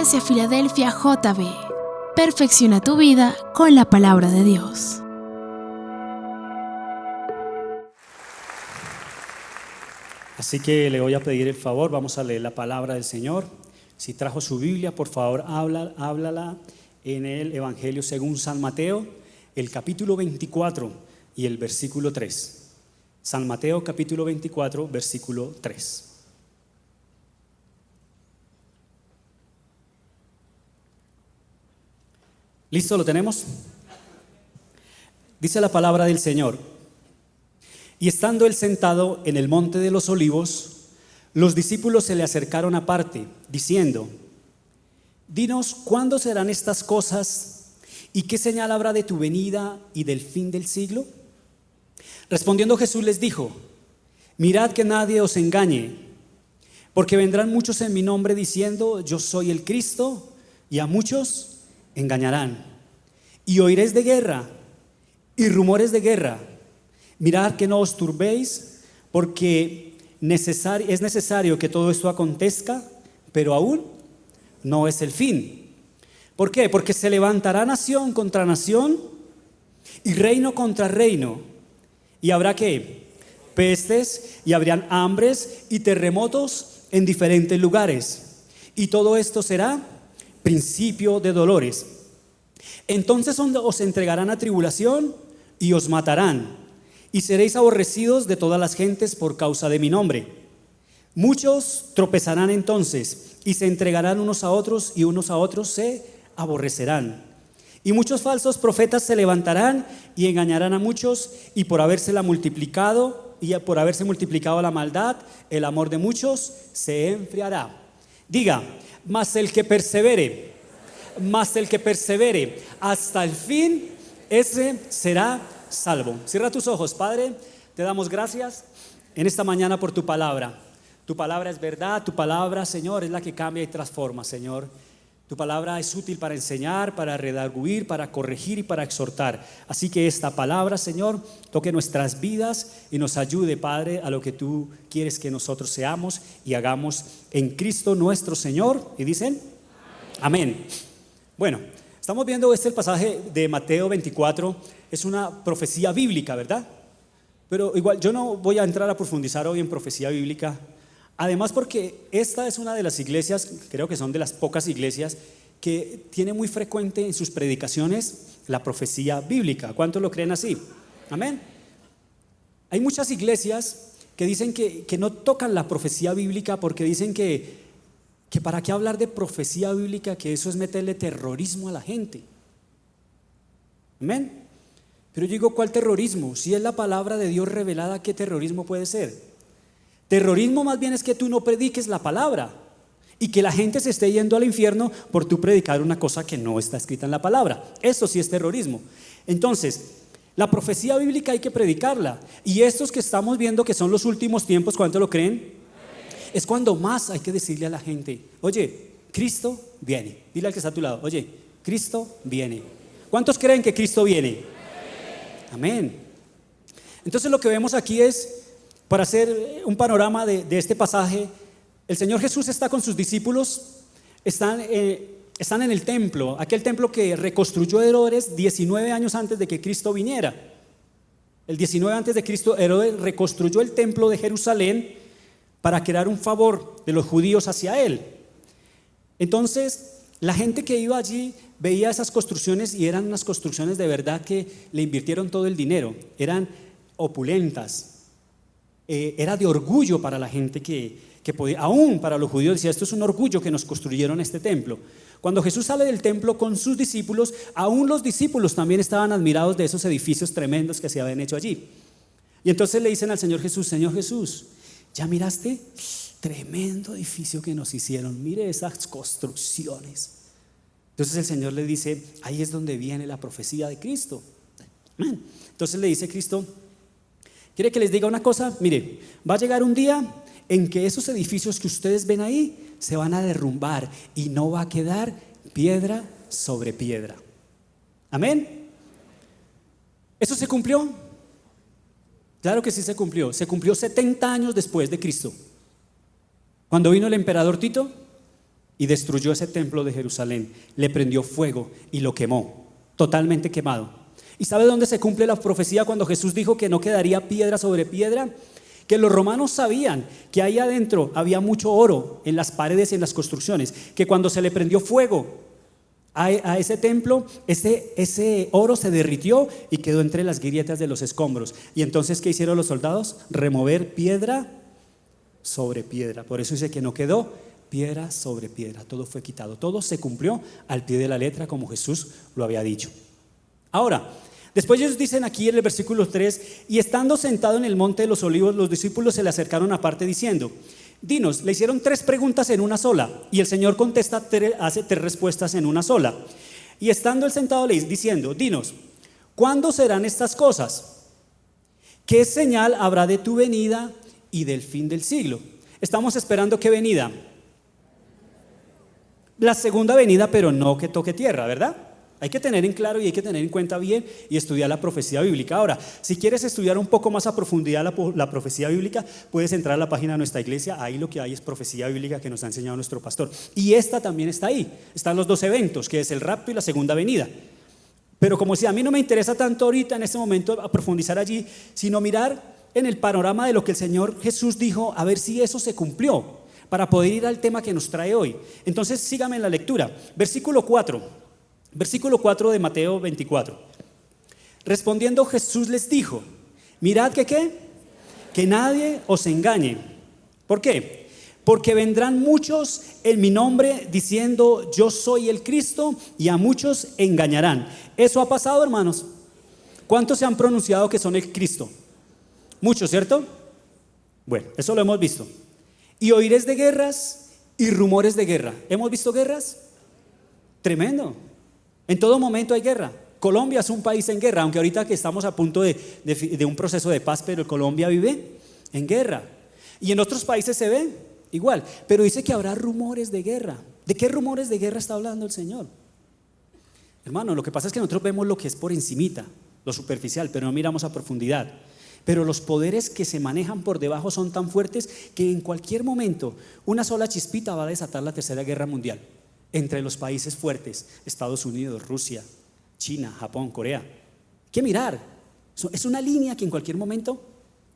Iglesia Filadelfia JB. Perfecciona tu vida con la palabra de Dios. Así que le voy a pedir el favor, vamos a leer la palabra del Señor. Si trajo su Biblia, por favor, háblala en el Evangelio según San Mateo, el capítulo 24 y el versículo 3. San Mateo, capítulo 24, versículo 3. ¿Listo? ¿Lo tenemos? Dice la palabra del Señor: y estando él sentado en el monte de los olivos, los discípulos se le acercaron aparte, diciendo: dinos, ¿cuándo serán estas cosas? ¿Y qué señal habrá de tu venida y del fin del siglo? Respondiendo Jesús les dijo: mirad que nadie os engañe, porque vendrán muchos en mi nombre diciendo: yo soy el Cristo, y a muchos engañarán. Y oiréis de guerra y rumores de guerra. Mirad que no os turbéis, porque es necesario que todo esto acontezca, pero aún no es el fin. ¿Por qué? Porque se levantará nación contra nación y reino contra reino. Y habrá ¿qué? Pestes, y habrían hambres y terremotos en diferentes lugares. Y todo esto será principio de dolores. Entonces os entregarán a tribulación y os matarán, y seréis aborrecidos de todas las gentes por causa de mi nombre. Muchos tropezarán entonces y se entregarán unos a otros, y unos a otros se aborrecerán. Y muchos falsos profetas se levantarán y engañarán a muchos, y por haberse multiplicado la maldad, el amor de muchos se enfriará. Diga: mas el que persevere hasta el fin, ese será salvo. Cierra tus ojos. Padre, te damos gracias en esta mañana por tu palabra. Tu palabra es verdad, tu palabra, Señor, es la que cambia y transforma, Señor. Tu palabra es útil para enseñar, para redarguir, para corregir y para exhortar. Así que esta palabra, Señor, toque nuestras vidas y nos ayude, Padre, a lo que tú quieres que nosotros seamos y hagamos en Cristo nuestro Señor. Y dicen: amén. Bueno, estamos viendo el pasaje de Mateo 24. Es una profecía bíblica, ¿verdad? Pero igual yo no voy a entrar a profundizar hoy en profecía bíblica. Además, porque esta es una de las iglesias, creo que son de las pocas iglesias que tiene muy frecuente en sus predicaciones la profecía bíblica. ¿Cuántos lo creen así? Amén. Hay muchas iglesias que dicen que no tocan la profecía bíblica porque dicen que para qué hablar de profecía bíblica, que eso es meterle terrorismo a la gente. Amén. Pero yo digo, ¿cuál terrorismo? Si es la palabra de Dios revelada, ¿qué terrorismo puede ser? Terrorismo más bien es que tú no prediques la palabra y que la gente se esté yendo al infierno por tú predicar una cosa que no está escrita en la palabra. Eso sí es terrorismo. Entonces, la profecía bíblica hay que predicarla. Y estos que estamos viendo que son los últimos tiempos, ¿cuánto lo creen? Es cuando más hay que decirle a la gente: oye, Cristo viene. Dile al que está a tu lado: oye, Cristo viene. ¿Cuántos creen que Cristo viene? Amén. Entonces lo que vemos aquí es, para hacer un panorama de este pasaje, el Señor Jesús está con sus discípulos, están en el templo, aquel templo que reconstruyó Herodes 19 años antes de que Cristo viniera. El 19 antes de Cristo, Herodes reconstruyó el templo de Jerusalén para crear un favor de los judíos hacia él. Entonces, la gente que iba allí veía esas construcciones y eran unas construcciones de verdad que le invirtieron todo el dinero, eran opulentas. Era de orgullo para la gente que podía, aún para los judíos decía: esto es un orgullo que nos construyeron este templo. Cuando Jesús sale del templo con sus discípulos, aún los discípulos también estaban admirados de esos edificios tremendos que se habían hecho allí. Y entonces le dicen al Señor Jesús: Señor Jesús, ¿ya miraste? Tremendo edificio que nos hicieron, mire esas construcciones. Entonces el Señor le dice: ahí es donde viene la profecía de Cristo. Entonces le dice Cristo: ¿quiere que les diga una cosa? Mire, va a llegar un día en que esos edificios que ustedes ven ahí se van a derrumbar y no va a quedar piedra sobre piedra. Amén. ¿Eso se cumplió? Claro que sí se cumplió. Se cumplió 70 años después de Cristo. Cuando vino el emperador Tito, y destruyó ese templo de Jerusalén, le prendió fuego y lo quemó, totalmente quemado. ¿Y sabe dónde se cumple la profecía cuando Jesús dijo que no quedaría piedra sobre piedra? Que los romanos sabían que ahí adentro había mucho oro en las paredes y en las construcciones, que cuando se le prendió fuego a ese templo, ese oro se derritió y quedó entre las grietas de los escombros. Y entonces, ¿qué hicieron los soldados? Remover piedra sobre piedra. Por eso dice que no quedó piedra sobre piedra, todo fue quitado, todo se cumplió al pie de la letra como Jesús lo había dicho. Ahora, después ellos dicen aquí en el versículo 3, y estando sentado en el monte de los olivos, los discípulos se le acercaron aparte diciendo, dinos, le hicieron 3 preguntas en una sola, y el Señor contesta, hace 3 respuestas en una sola. Y estando él sentado le diciendo, dinos, ¿cuándo serán estas cosas? ¿Qué señal habrá de tu venida y del fin del siglo? Estamos esperando ¿qué venida? La segunda venida, pero no que toque tierra, ¿verdad? Hay que tener en claro y hay que tener en cuenta bien y estudiar la profecía bíblica. Ahora, si quieres estudiar un poco más a profundidad la profecía bíblica, puedes entrar a la página de nuestra iglesia. Ahí lo que hay es profecía bíblica que nos ha enseñado nuestro pastor. Y esta también está ahí. Están los 2 eventos, que es el rapto y la segunda venida. Pero como si a mí no me interesa tanto ahorita en este momento a profundizar allí, sino mirar en el panorama de lo que el Señor Jesús dijo, a ver si eso se cumplió, para poder ir al tema que nos trae hoy. Entonces sígame en la lectura. Versículo 4 de Mateo 24. Respondiendo Jesús les dijo, mirad que ¿qué? Que nadie os engañe. ¿Por qué? Porque vendrán muchos en mi nombre diciendo yo soy el Cristo y a muchos engañarán. ¿Eso ha pasado, hermanos? ¿Cuántos se han pronunciado que son el Cristo? Muchos, ¿cierto? Bueno, eso lo hemos visto. Y oiréis de guerras y rumores de guerra. ¿Hemos visto guerras? Tremendo. En todo momento hay guerra. Colombia es un país en guerra, aunque ahorita que estamos a punto de un proceso de paz, pero Colombia vive en guerra. Y en otros países se ve igual. Pero dice que habrá rumores de guerra. ¿De qué rumores de guerra está hablando el Señor? Hermano, lo que pasa es que nosotros vemos lo que es por encimita, lo superficial, pero no miramos a profundidad. Pero los poderes que se manejan por debajo son tan fuertes que en cualquier momento una sola chispita va a desatar la tercera guerra mundial entre los países fuertes, Estados Unidos, Rusia, China, Japón, Corea. Hay que mirar, es una línea que en cualquier momento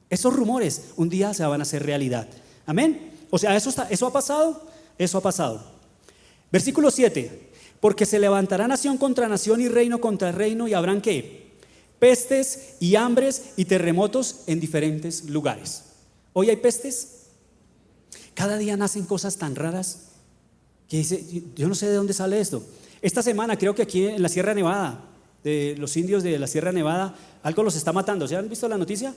esos rumores un día se van a hacer realidad. Amén. O sea, eso ha pasado. Versículo 7, porque se levantará nación contra nación y reino contra reino y habrán ¿qué? Pestes y hambres y terremotos en diferentes lugares. Hoy hay pestes. Cada día nacen cosas tan raras que dice, yo no sé de dónde sale esto. Esta semana creo que aquí en la Sierra Nevada, de los indios de la Sierra Nevada, algo los está matando. ¿Se han visto la noticia?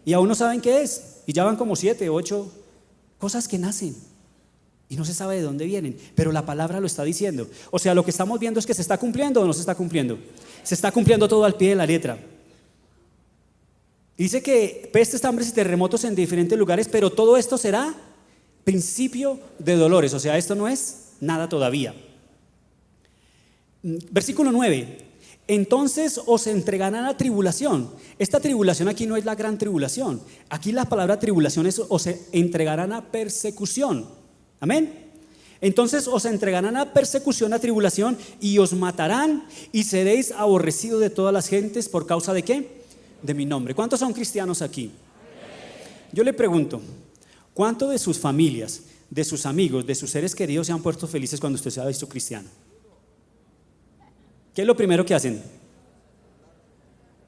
Y aún no saben qué es. Y ya van como 7, 8 cosas que nacen. Y no se sabe de dónde vienen, pero la palabra lo está diciendo. O sea, lo que estamos viendo es que se está cumpliendo o no se está cumpliendo. Se está cumpliendo todo al pie de la letra. Dice que pestes, hambres y terremotos en diferentes lugares, pero todo esto será principio de dolores. O sea, esto no es nada todavía. Versículo 9. Entonces os entregarán a tribulación. Esta tribulación aquí no es la gran tribulación. Aquí la palabra tribulación es os entregarán a persecución. Amén. Entonces os entregarán a persecución, a tribulación, y os matarán y seréis aborrecidos de todas las gentes por causa de ¿qué? De mi nombre. ¿Cuántos son cristianos aquí? Yo le pregunto, ¿cuántos de sus familias, de sus amigos, de sus seres queridos se han puesto felices cuando usted se ha visto cristiano? ¿Qué es lo primero que hacen?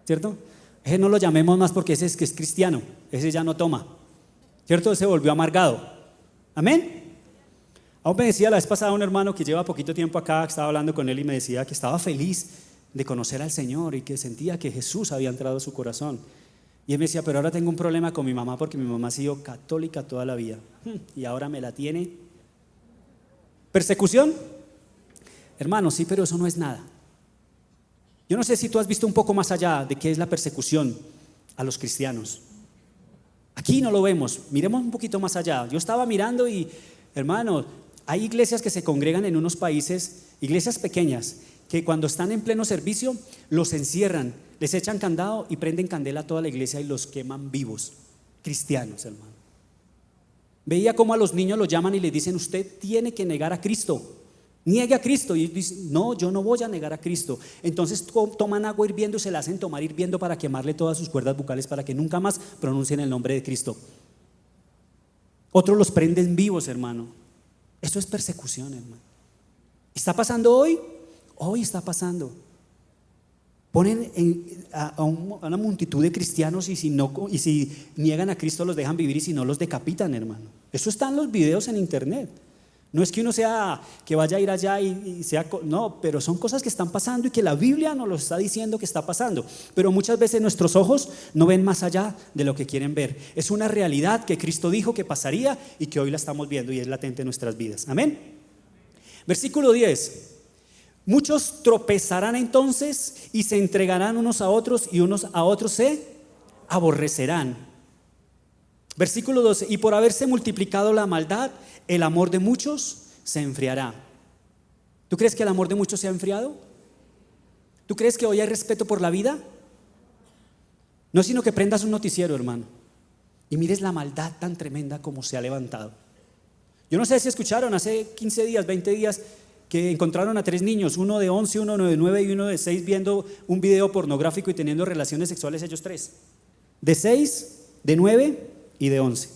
¿Cierto? Ese no lo llamemos más porque ese es que es cristiano, ese ya no toma, ¿cierto? Ese se volvió amargado. Amén. Aún me decía la vez pasada un hermano que lleva poquito tiempo acá, que estaba hablando con él y me decía que estaba feliz de conocer al Señor y que sentía que Jesús había entrado a su corazón. Y él me decía, pero ahora tengo un problema con mi mamá porque mi mamá ha sido católica toda la vida y ahora me la tiene. ¿Persecución? Hermano, sí, pero eso no es nada. Yo no sé si tú has visto un poco más allá de qué es la persecución a los cristianos. Aquí no lo vemos, miremos un poquito más allá. Yo estaba mirando y, hermano, hay iglesias que se congregan en unos países, iglesias pequeñas, que cuando están en pleno servicio los encierran, les echan candado y prenden candela a toda la iglesia y los queman vivos. Cristianos, hermano. Veía cómo a los niños los llaman y les dicen: usted tiene que negar a Cristo, niegue a Cristo. Y ellos dicen: no, yo no voy a negar a Cristo. Entonces toman agua hirviendo y se la hacen tomar hirviendo para quemarle todas sus cuerdas vocales, para que nunca más pronuncien el nombre de Cristo. Otros los prenden vivos, hermano. Eso es persecución, hermano. ¿Está pasando hoy? Hoy está pasando. Ponen a una multitud de cristianos y si niegan a Cristo los dejan vivir, y si no los decapitan, hermano. Eso está en los videos en internet. No es que uno sea que vaya a ir allá y sea, no, pero son cosas que están pasando y que la Biblia nos lo está diciendo que está pasando. Pero muchas veces nuestros ojos no ven más allá de lo que quieren ver. Es una realidad que Cristo dijo que pasaría y que hoy la estamos viendo y es latente en nuestras vidas. Amén. Versículo 10. Muchos tropezarán entonces y se entregarán unos a otros, y unos a otros se aborrecerán. Versículo 12. Y por haberse multiplicado la maldad, el amor de muchos se enfriará. ¿Tú crees que el amor de muchos se ha enfriado? ¿Tú crees que hoy hay respeto por la vida? No es sino que prendas un noticiero, hermano, y mires la maldad tan tremenda como se ha levantado. Yo no sé si escucharon hace 15 días, 20 días, que encontraron a 3 niños, uno de 11, uno de 9 y uno de 6, viendo un video pornográfico y teniendo relaciones sexuales ellos 3. De 6, de 9 y de 11.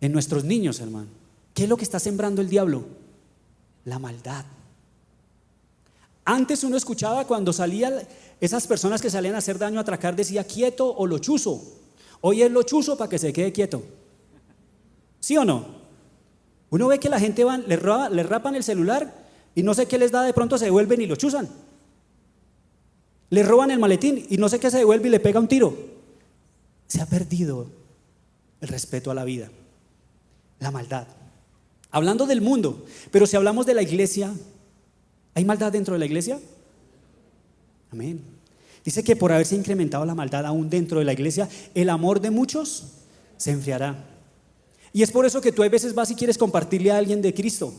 En nuestros niños, hermano. ¿Qué es lo que está sembrando el diablo? La maldad. Antes uno escuchaba cuando salían esas personas que salían a hacer daño, a atracar, decía quieto o lo chuzo. Hoy es lo chuzo para que se quede quieto. ¿Sí o no? Uno ve que la gente le rapan el celular y no sé qué les da, de pronto se devuelven y lo chuzan. Le roban el maletín y no sé qué se devuelve y le pega un tiro. Se ha perdido el respeto a la vida, la maldad. Hablando del mundo, pero si hablamos de la iglesia, ¿hay maldad dentro de la iglesia? Amén. Dice que por haberse incrementado la maldad aún dentro de la iglesia, el amor de muchos se enfriará. Y es por eso que tú a veces vas y quieres compartirle a alguien de Cristo,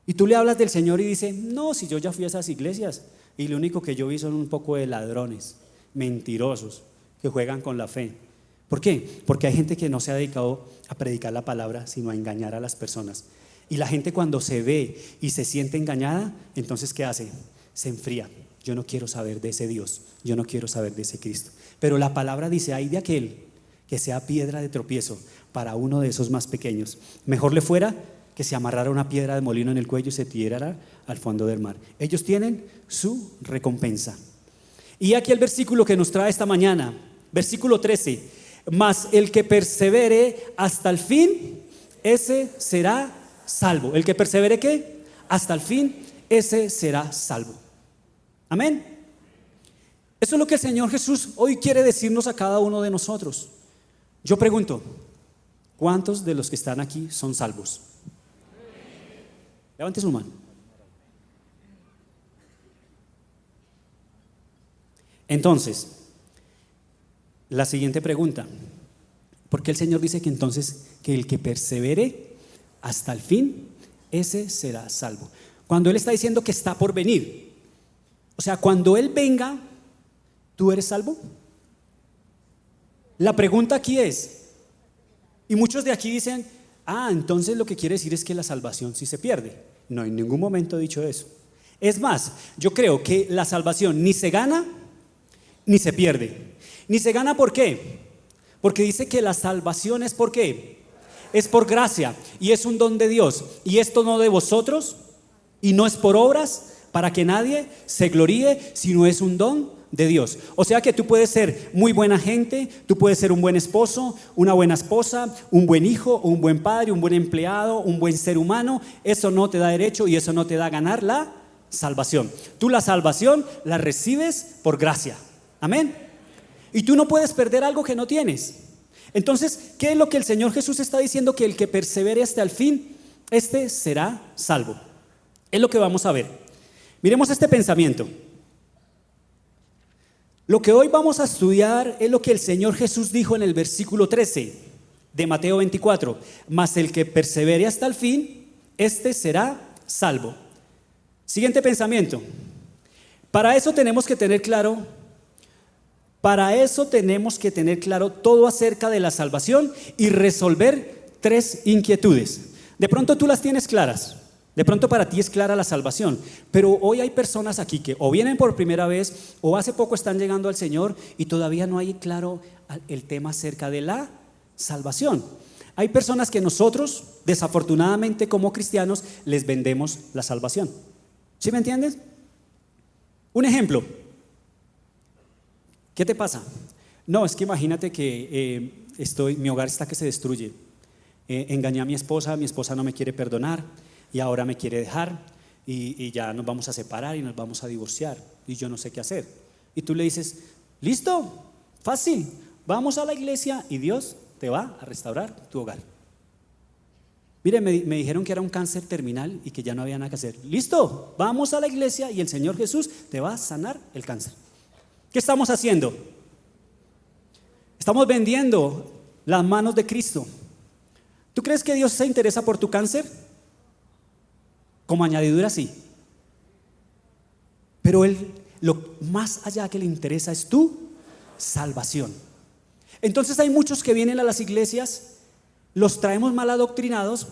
y tú le hablas del Señor y dice: no, si yo ya fui a esas iglesias y lo único que yo vi son un poco de ladrones, mentirosos, que juegan con la fe. ¿Por qué? Porque hay gente que no se ha dedicado a predicar la palabra, sino a engañar a las personas. Y la gente, cuando se ve y se siente engañada, entonces ¿qué hace? Se enfría. Yo no quiero saber de ese Dios, yo no quiero saber de ese Cristo. Pero la palabra dice: ay de aquel que sea piedra de tropiezo para uno de esos más pequeños. Mejor le fuera que se amarrara una piedra de molino en el cuello y se tirara al fondo del mar. Ellos tienen su recompensa. Y aquí el versículo que nos trae esta mañana, versículo 13: mas el que persevere hasta el fin, ese será salvo. ¿El que persevere qué? Hasta el fin, ese será salvo. Amén. Eso es lo que el Señor Jesús hoy quiere decirnos a cada uno de nosotros. Yo pregunto: ¿cuántos de los que están aquí son salvos? Levante su mano. Entonces, la siguiente pregunta: ¿por qué el Señor dice que entonces que el que persevere hasta el fin, ese será salvo? Cuando Él está diciendo que está por venir, o sea, cuando Él venga, ¿tú eres salvo? La pregunta aquí es, y muchos de aquí dicen: entonces lo que quiere decir es que la salvación sí se pierde. No, en ningún momento he dicho eso. Es más, yo creo que la salvación ni se gana ni se pierde. Ni se gana, ¿por qué? Porque dice que la salvación es ¿por qué? Es por gracia y es un don de Dios. Y esto no de vosotros, y no es por obras, para que nadie se gloríe, sino es un don de Dios. O sea que tú puedes ser muy buena gente, tú puedes ser un buen esposo, una buena esposa, un buen hijo, un buen padre, un buen empleado, un buen ser humano. Eso no te da derecho y eso no te da ganar la salvación. Tú la salvación la recibes por gracia. Amén. Y tú no puedes perder algo que no tienes. Entonces, ¿qué es lo que el Señor Jesús está diciendo? Que el que persevere hasta el fin, este será salvo. Es lo que vamos a ver. Miremos este pensamiento. Lo que hoy vamos a estudiar es lo que el Señor Jesús dijo en el versículo 13 de Mateo 24: mas el que persevere hasta el fin, este será salvo. Siguiente pensamiento. Para eso tenemos que tener claro Para eso tenemos que tener claro todo acerca de la salvación y resolver 3 inquietudes. De pronto tú las tienes claras, de pronto para ti es clara la salvación, pero hoy hay personas aquí que o vienen por primera vez o hace poco están llegando al Señor y todavía no hay claro el tema acerca de la salvación. Hay personas que nosotros, desafortunadamente como cristianos, les vendemos la salvación. ¿Sí me entiendes? Un ejemplo. ¿Qué te pasa? No, es que imagínate que mi hogar está que se destruye. Engañé a mi esposa no me quiere perdonar y ahora me quiere dejar y ya nos vamos a separar y nos vamos a divorciar y yo no sé qué hacer. Y tú le dices, listo, fácil, vamos a la iglesia y Dios te va a restaurar tu hogar. Mire, me dijeron que era un cáncer terminal y que ya no había nada que hacer. Listo, vamos a la iglesia y el Señor Jesús te va a sanar el cáncer. ¿Qué estamos haciendo? Estamos vendiendo las manos de Cristo. ¿Tú crees que Dios se interesa por tu cáncer? Como añadidura, sí. Pero Él, lo más allá que le interesa es tu salvación. Entonces hay muchos que vienen a las iglesias, los traemos mal adoctrinados,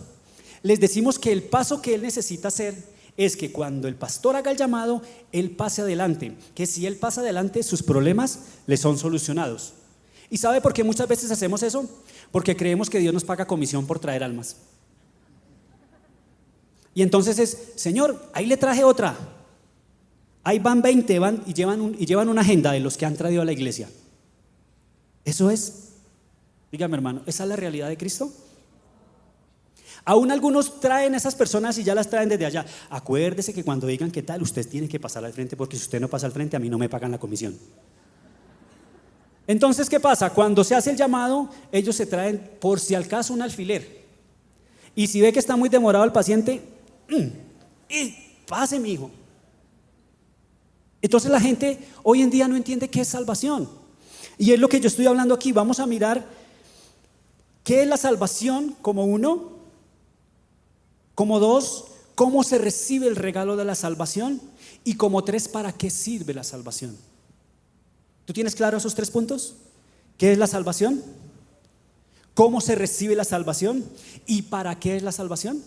les decimos que el paso que Él necesita hacer es que cuando el pastor haga el llamado, Él pase adelante, que si Él pasa adelante, sus problemas le son solucionados. ¿Y sabe por qué muchas veces hacemos eso? Porque creemos que Dios nos paga comisión por traer almas. Y entonces es, Señor, ahí le traje otra. Ahí van 20 y llevan una agenda de los que han traído a la iglesia. Eso es, dígame hermano, ¿esa es la realidad de Cristo? Aún algunos traen a esas personas y ya las traen desde allá. Acuérdese que cuando digan qué tal, usted tiene que pasar al frente, porque si usted no pasa al frente, a mí no me pagan la comisión. Entonces, ¿qué pasa? Cuando se hace el llamado, ellos se traen por si al caso un alfiler. Y si ve que está muy demorado el paciente, pase, mi hijo. Entonces la gente hoy en día no entiende qué es salvación. Y es lo que yo estoy hablando aquí. Vamos a mirar qué es la salvación como uno, como dos, cómo se recibe el regalo de la salvación y como tres, para qué sirve la salvación. ¿Tú tienes claro esos 3 puntos? ¿Qué es la salvación? ¿Cómo se recibe la salvación? ¿Y para qué es la salvación?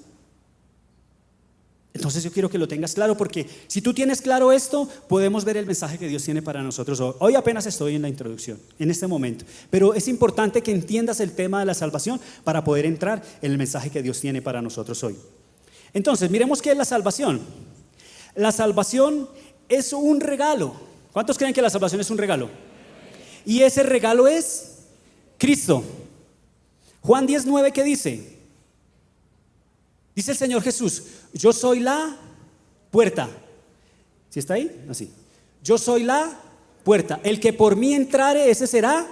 Entonces yo quiero que lo tengas claro, porque si tú tienes claro esto, podemos ver el mensaje que Dios tiene para nosotros hoy. Hoy apenas estoy en la introducción, en este momento, pero es importante que entiendas el tema de la salvación para poder entrar en el mensaje que Dios tiene para nosotros hoy. Entonces, miremos qué es la salvación. La salvación es un regalo. ¿Cuántos creen que la salvación es un regalo? Y ese regalo es Cristo. Juan 10:9, ¿qué dice? Dice el Señor Jesús, yo soy la puerta. ¿Sí está ahí? Así. Yo soy la puerta. El que por mí entrare, ese será.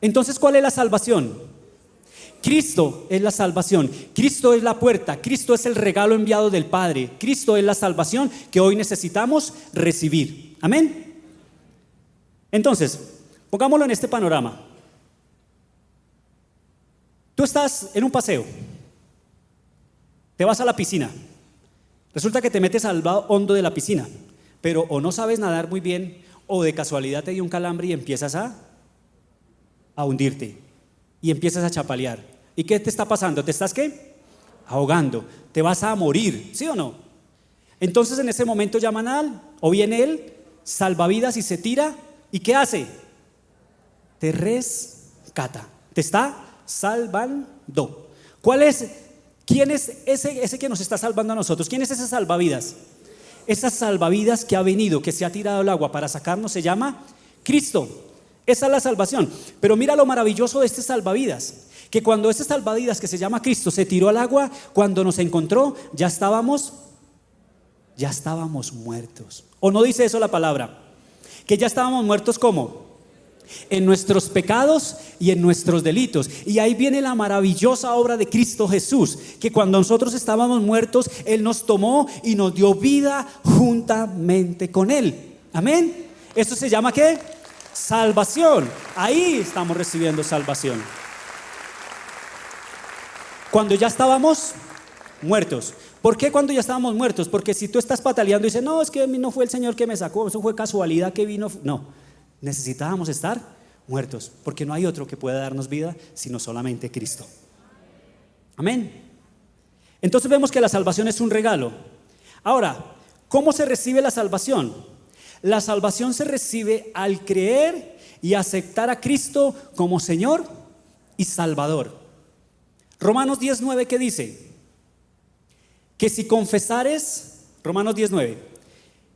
Entonces, ¿cuál es la salvación? Cristo es la salvación. Cristo es la puerta. Cristo es el regalo enviado del Padre. Cristo es la salvación que hoy necesitamos recibir. Amén. Entonces, pongámoslo en este panorama. Tú estás en un paseo. Te vas a la piscina. Resulta que te metes al lado hondo de la piscina, pero o no sabes nadar muy bien, o de casualidad te dio un calambre y empiezas a hundirte, y empiezas a chapalear. ¿Y qué te está pasando? ¿Te estás qué? Ahogando. Te vas a morir, ¿sí o no? Entonces en ese momento llaman o viene el salvavidas y se tira, ¿y qué hace? Te rescata, te está salvando. ¿Quién es ese que nos está salvando a nosotros? ¿Quién es ese salvavidas? Esa salvavidas que ha venido, que se ha tirado al agua para sacarnos, se llama Cristo. Esa es la salvación. Pero mira lo maravilloso de este salvavidas, que cuando ese salvavidas que se llama Cristo se tiró al agua, cuando nos encontró, ya estábamos muertos. ¿O no dice eso la palabra? Que ya estábamos muertos, ¿cómo? En nuestros pecados y en nuestros delitos. Y ahí viene la maravillosa obra de Cristo Jesús, que cuando nosotros estábamos muertos, Él nos tomó y nos dio vida juntamente con Él. Amén. ¿Esto se llama qué? Salvación. Ahí estamos recibiendo salvación. Cuando ya estábamos muertos. ¿Por qué cuando ya estábamos muertos? Porque si tú estás pataleando y dices, no, es que a mí no fue el Señor que me sacó, eso fue casualidad que vino. No. necesitábamos estar muertos, porque no hay otro que pueda darnos vida sino solamente Cristo. Amén. Entonces vemos que la salvación es un regalo. Ahora, ¿cómo se recibe la salvación? La salvación se recibe al creer y aceptar a Cristo como Señor y Salvador. Romanos 10:9, ¿qué dice? Que si confesares, Romanos 10:9,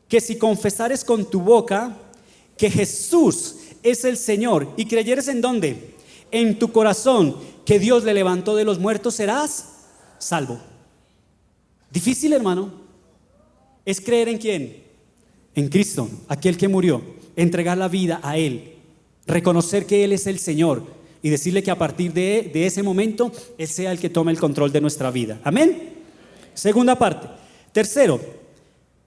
que si confesares con tu boca que Jesús es el Señor y creyeres ¿en dónde? En tu corazón que Dios le levantó de los muertos, serás salvo. Difícil, hermano, es creer ¿en quién? En Cristo, aquel que murió, entregar la vida a Él, reconocer que Él es el Señor y decirle que a partir de ese momento Él sea el que tome el control de nuestra vida. Amén. Segunda parte. Tercero,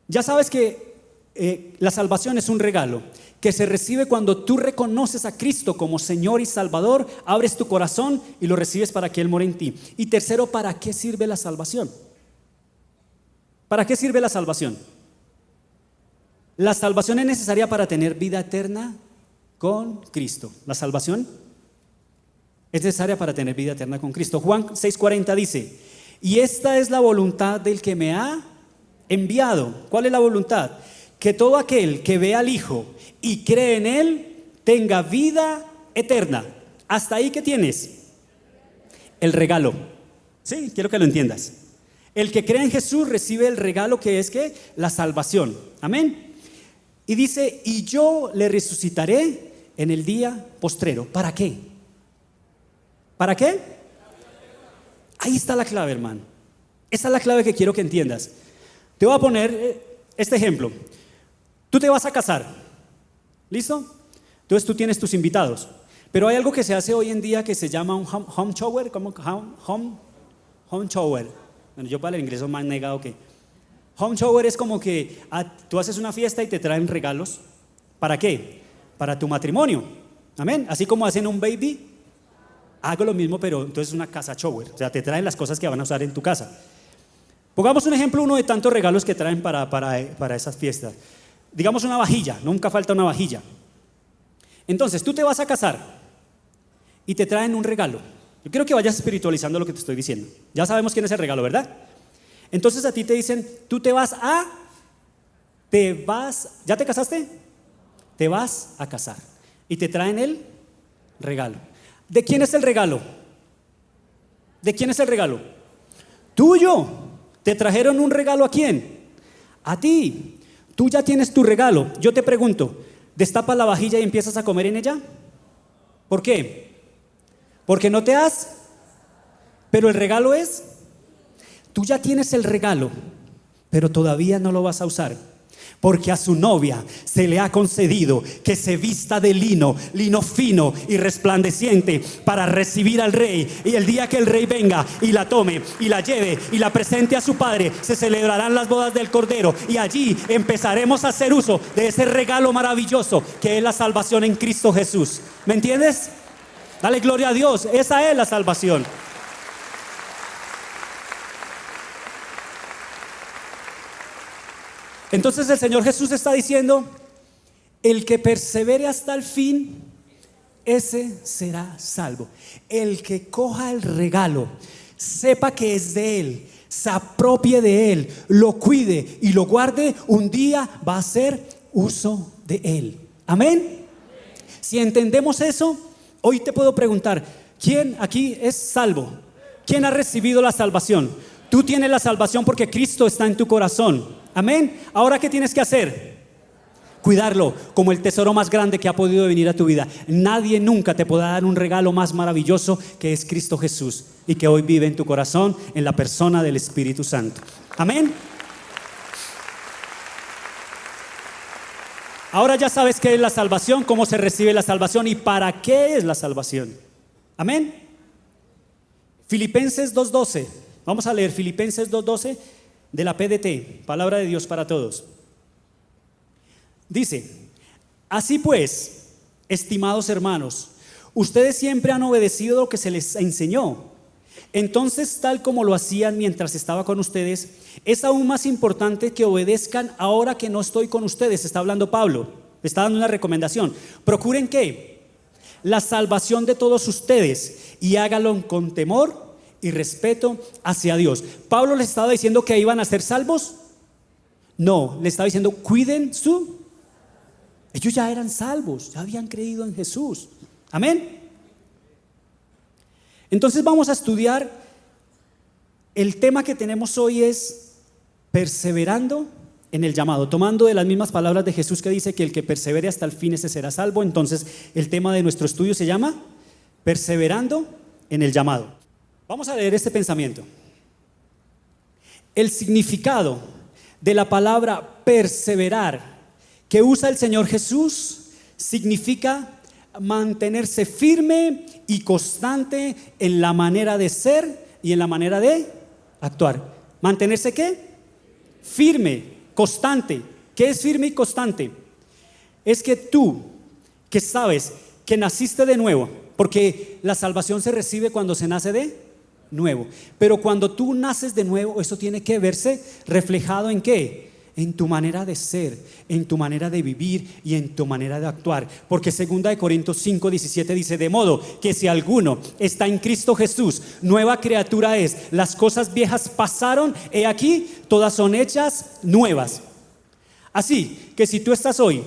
ya sabes que la salvación es un regalo que se recibe cuando tú reconoces a Cristo como Señor y Salvador, abres tu corazón y lo recibes para que Él more en ti. Y tercero, ¿para qué sirve la salvación? ¿Para qué sirve la salvación? La salvación es necesaria para tener vida eterna con Cristo. La salvación es necesaria para tener vida eterna con Cristo. Juan 6:40 dice: y esta es la voluntad del que me ha enviado. ¿Cuál es la voluntad? Que todo aquel que ve al Hijo y cree en Él tenga vida eterna. Hasta ahí, ¿qué tienes? El regalo. Sí, quiero que lo entiendas. El que cree en Jesús recibe el regalo que es ¿qué? La salvación. Amén. Y dice: y yo le resucitaré en el día postrero. ¿Para qué? ¿Para qué? Ahí está la clave, hermano. Esa es la clave que quiero que entiendas. Te voy a poner este ejemplo. Tú te vas a casar, ¿listo? Entonces tú tienes tus invitados. Pero hay algo que se hace hoy en día que se llama un home shower. ¿Cómo? Home shower. Bueno, yo para el inglés soy más negado que... Home shower es como que tú haces una fiesta y te traen regalos. ¿Para qué? Para tu matrimonio. Amén. Así como hacen un baby, hago lo mismo, pero entonces es una casa shower. O sea, te traen las cosas que van a usar en tu casa. Pongamos un ejemplo, uno de tantos regalos que traen para esas fiestas. Digamos una vajilla, nunca falta una vajilla. Entonces, tú te vas a casar y te traen un regalo. Yo quiero que vayas espiritualizando lo que te estoy diciendo. Ya sabemos quién es el regalo, ¿verdad? Entonces a ti te dicen, tú ¿ya te casaste? Te vas a casar. Y te traen el regalo. ¿De quién es el regalo? ¿De quién es el regalo? Tuyo. ¿Te trajeron un regalo a quién? A ti. Tú ya tienes tu regalo. Yo te pregunto, ¿destapas la vajilla y empiezas a comer en ella? ¿Por qué? Porque no te has. Pero el regalo es, tú ya tienes el regalo, pero todavía no lo vas a usar. Porque a su novia se le ha concedido que se vista de lino fino y resplandeciente para recibir al rey. Y el día que el rey venga y la tome y la lleve y la presente a su padre, se celebrarán las bodas del Cordero. Y allí empezaremos a hacer uso de ese regalo maravilloso que es la salvación en Cristo Jesús. ¿Me entiendes? Dale gloria a Dios. Esa es la salvación. Entonces el Señor Jesús está diciendo: el que persevere hasta el fin, ese será salvo. El que coja el regalo, sepa que es de Él, se apropie de Él, lo cuide y lo guarde, un día va a hacer uso de Él. Amén. Si entendemos eso, hoy te puedo preguntar: ¿quién aquí es salvo? ¿Quién ha recibido la salvación? Tú tienes la salvación porque Cristo está en tu corazón. Amén. Ahora, ¿qué tienes que hacer? Cuidarlo como el tesoro más grande que ha podido venir a tu vida. Nadie nunca te podrá dar un regalo más maravilloso que es Cristo Jesús y que hoy vive en tu corazón en la persona del Espíritu Santo. Amén. Ahora ya sabes qué es la salvación, cómo se recibe la salvación y para qué es la salvación. Amén. Filipenses 2:12. Vamos a leer Filipenses 2:12 de la PDT, Palabra de Dios para Todos. Dice: así pues, estimados hermanos, ustedes siempre han obedecido lo que se les enseñó. Entonces, tal como lo hacían mientras estaba con ustedes, es aún más importante que obedezcan ahora que no estoy con ustedes. Está hablando Pablo. Le está dando una recomendación. Procuren ¿qué? La salvación de todos ustedes y háganlo con temor y respeto hacia Dios. ¿Pablo les estaba diciendo que iban a ser salvos? No, le estaba diciendo cuiden su... Ellos ya eran salvos, ya habían creído en Jesús. Amén. Entonces vamos a estudiar. El tema que tenemos hoy es perseverando en el llamado, tomando de las mismas palabras de Jesús que dice que el que persevere hasta el fin ese será salvo. Entonces el tema de nuestro estudio se llama perseverando en el llamado. Vamos a leer este pensamiento. El significado de la palabra perseverar que usa el Señor Jesús significa mantenerse firme y constante en la manera de ser y en la manera de actuar. ¿Mantenerse qué? Firme, constante. ¿Qué es firme y constante? Es que tú, que sabes que naciste de nuevo, porque la salvación se recibe cuando se nace de nuevo, pero cuando tú naces de nuevo, eso tiene que verse reflejado ¿en qué? En tu manera de ser, en tu manera de vivir y en tu manera de actuar. Porque 2 Corintios 5:17 dice: de modo que si alguno está en Cristo Jesús, nueva criatura es. Las cosas viejas pasaron, he aquí, todas son hechas nuevas. Así que si tú estás hoy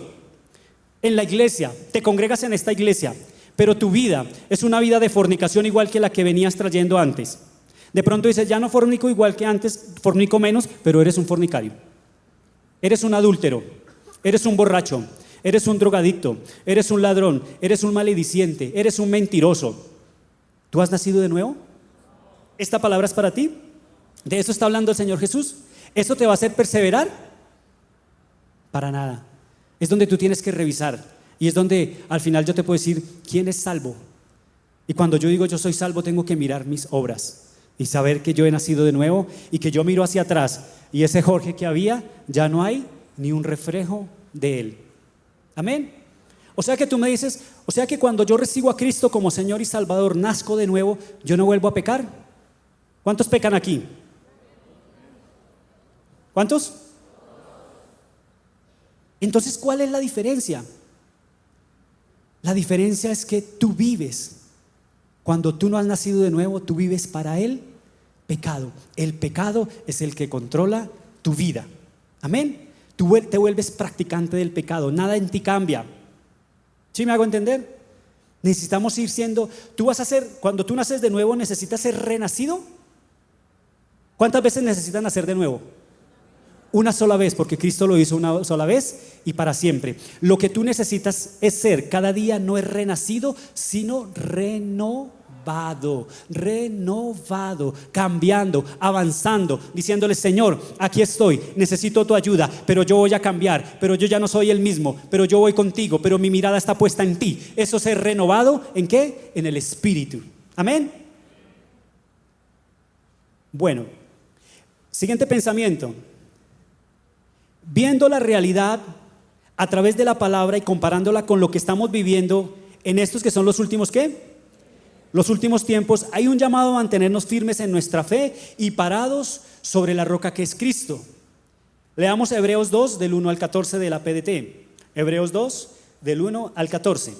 en la iglesia, te congregas en esta iglesia, pero tu vida es una vida de fornicación igual que la que venías trayendo antes. De pronto dices: ya no fornico igual que antes, fornico menos, pero eres un fornicario. Eres un adúltero, eres un borracho, eres un drogadicto, eres un ladrón, eres un malediciente, eres un mentiroso. ¿Tú has nacido de nuevo? ¿Esta palabra es para ti? ¿De eso está hablando el Señor Jesús? ¿Eso te va a hacer perseverar? Para nada. Es donde tú tienes que revisar. Y es donde al final yo te puedo decir quién es salvo. Y cuando yo digo yo soy salvo, tengo que mirar mis obras y saber que yo he nacido de nuevo y que yo miro hacia atrás y ese Jorge que había, ya no hay ni un reflejo de él. Amén. O sea que tú me dices, o sea que cuando yo recibo a Cristo como Señor y Salvador, nazco de nuevo, yo no vuelvo a pecar. ¿Cuántos pecan aquí? ¿Cuántos? Entonces, ¿cuál es la diferencia? La diferencia es que tú vives. Cuando tú no has nacido de nuevo, tú vives para el pecado. El pecado es el que controla tu vida. Amén. Tú te vuelves practicante del pecado. Nada en ti cambia. ¿Sí me hago entender? Necesitamos ir siendo. Tú vas a ser, cuando tú naces de nuevo, necesitas ser renacido. ¿Cuántas veces necesitas nacer de nuevo? Una sola vez, porque Cristo lo hizo una sola vez y para siempre. Lo que tú necesitas es ser cada día no es renacido, sino renovado, cambiando, avanzando, diciéndole: Señor, aquí estoy, necesito tu ayuda, pero yo voy a cambiar, pero yo ya no soy el mismo, pero yo voy contigo, pero mi mirada está puesta en ti. Eso es ser renovado, ¿en qué? En el Espíritu. Amén. Bueno, siguiente pensamiento. Viendo la realidad a través de la palabra y comparándola con lo que estamos viviendo en estos que son los últimos ¿qué? Los últimos tiempos, hay un llamado a mantenernos firmes en nuestra fe y parados sobre la roca que es Cristo. Leamos Hebreos 2 del 1 al 14 de la PDT. Hebreos 2 del 1 al 14.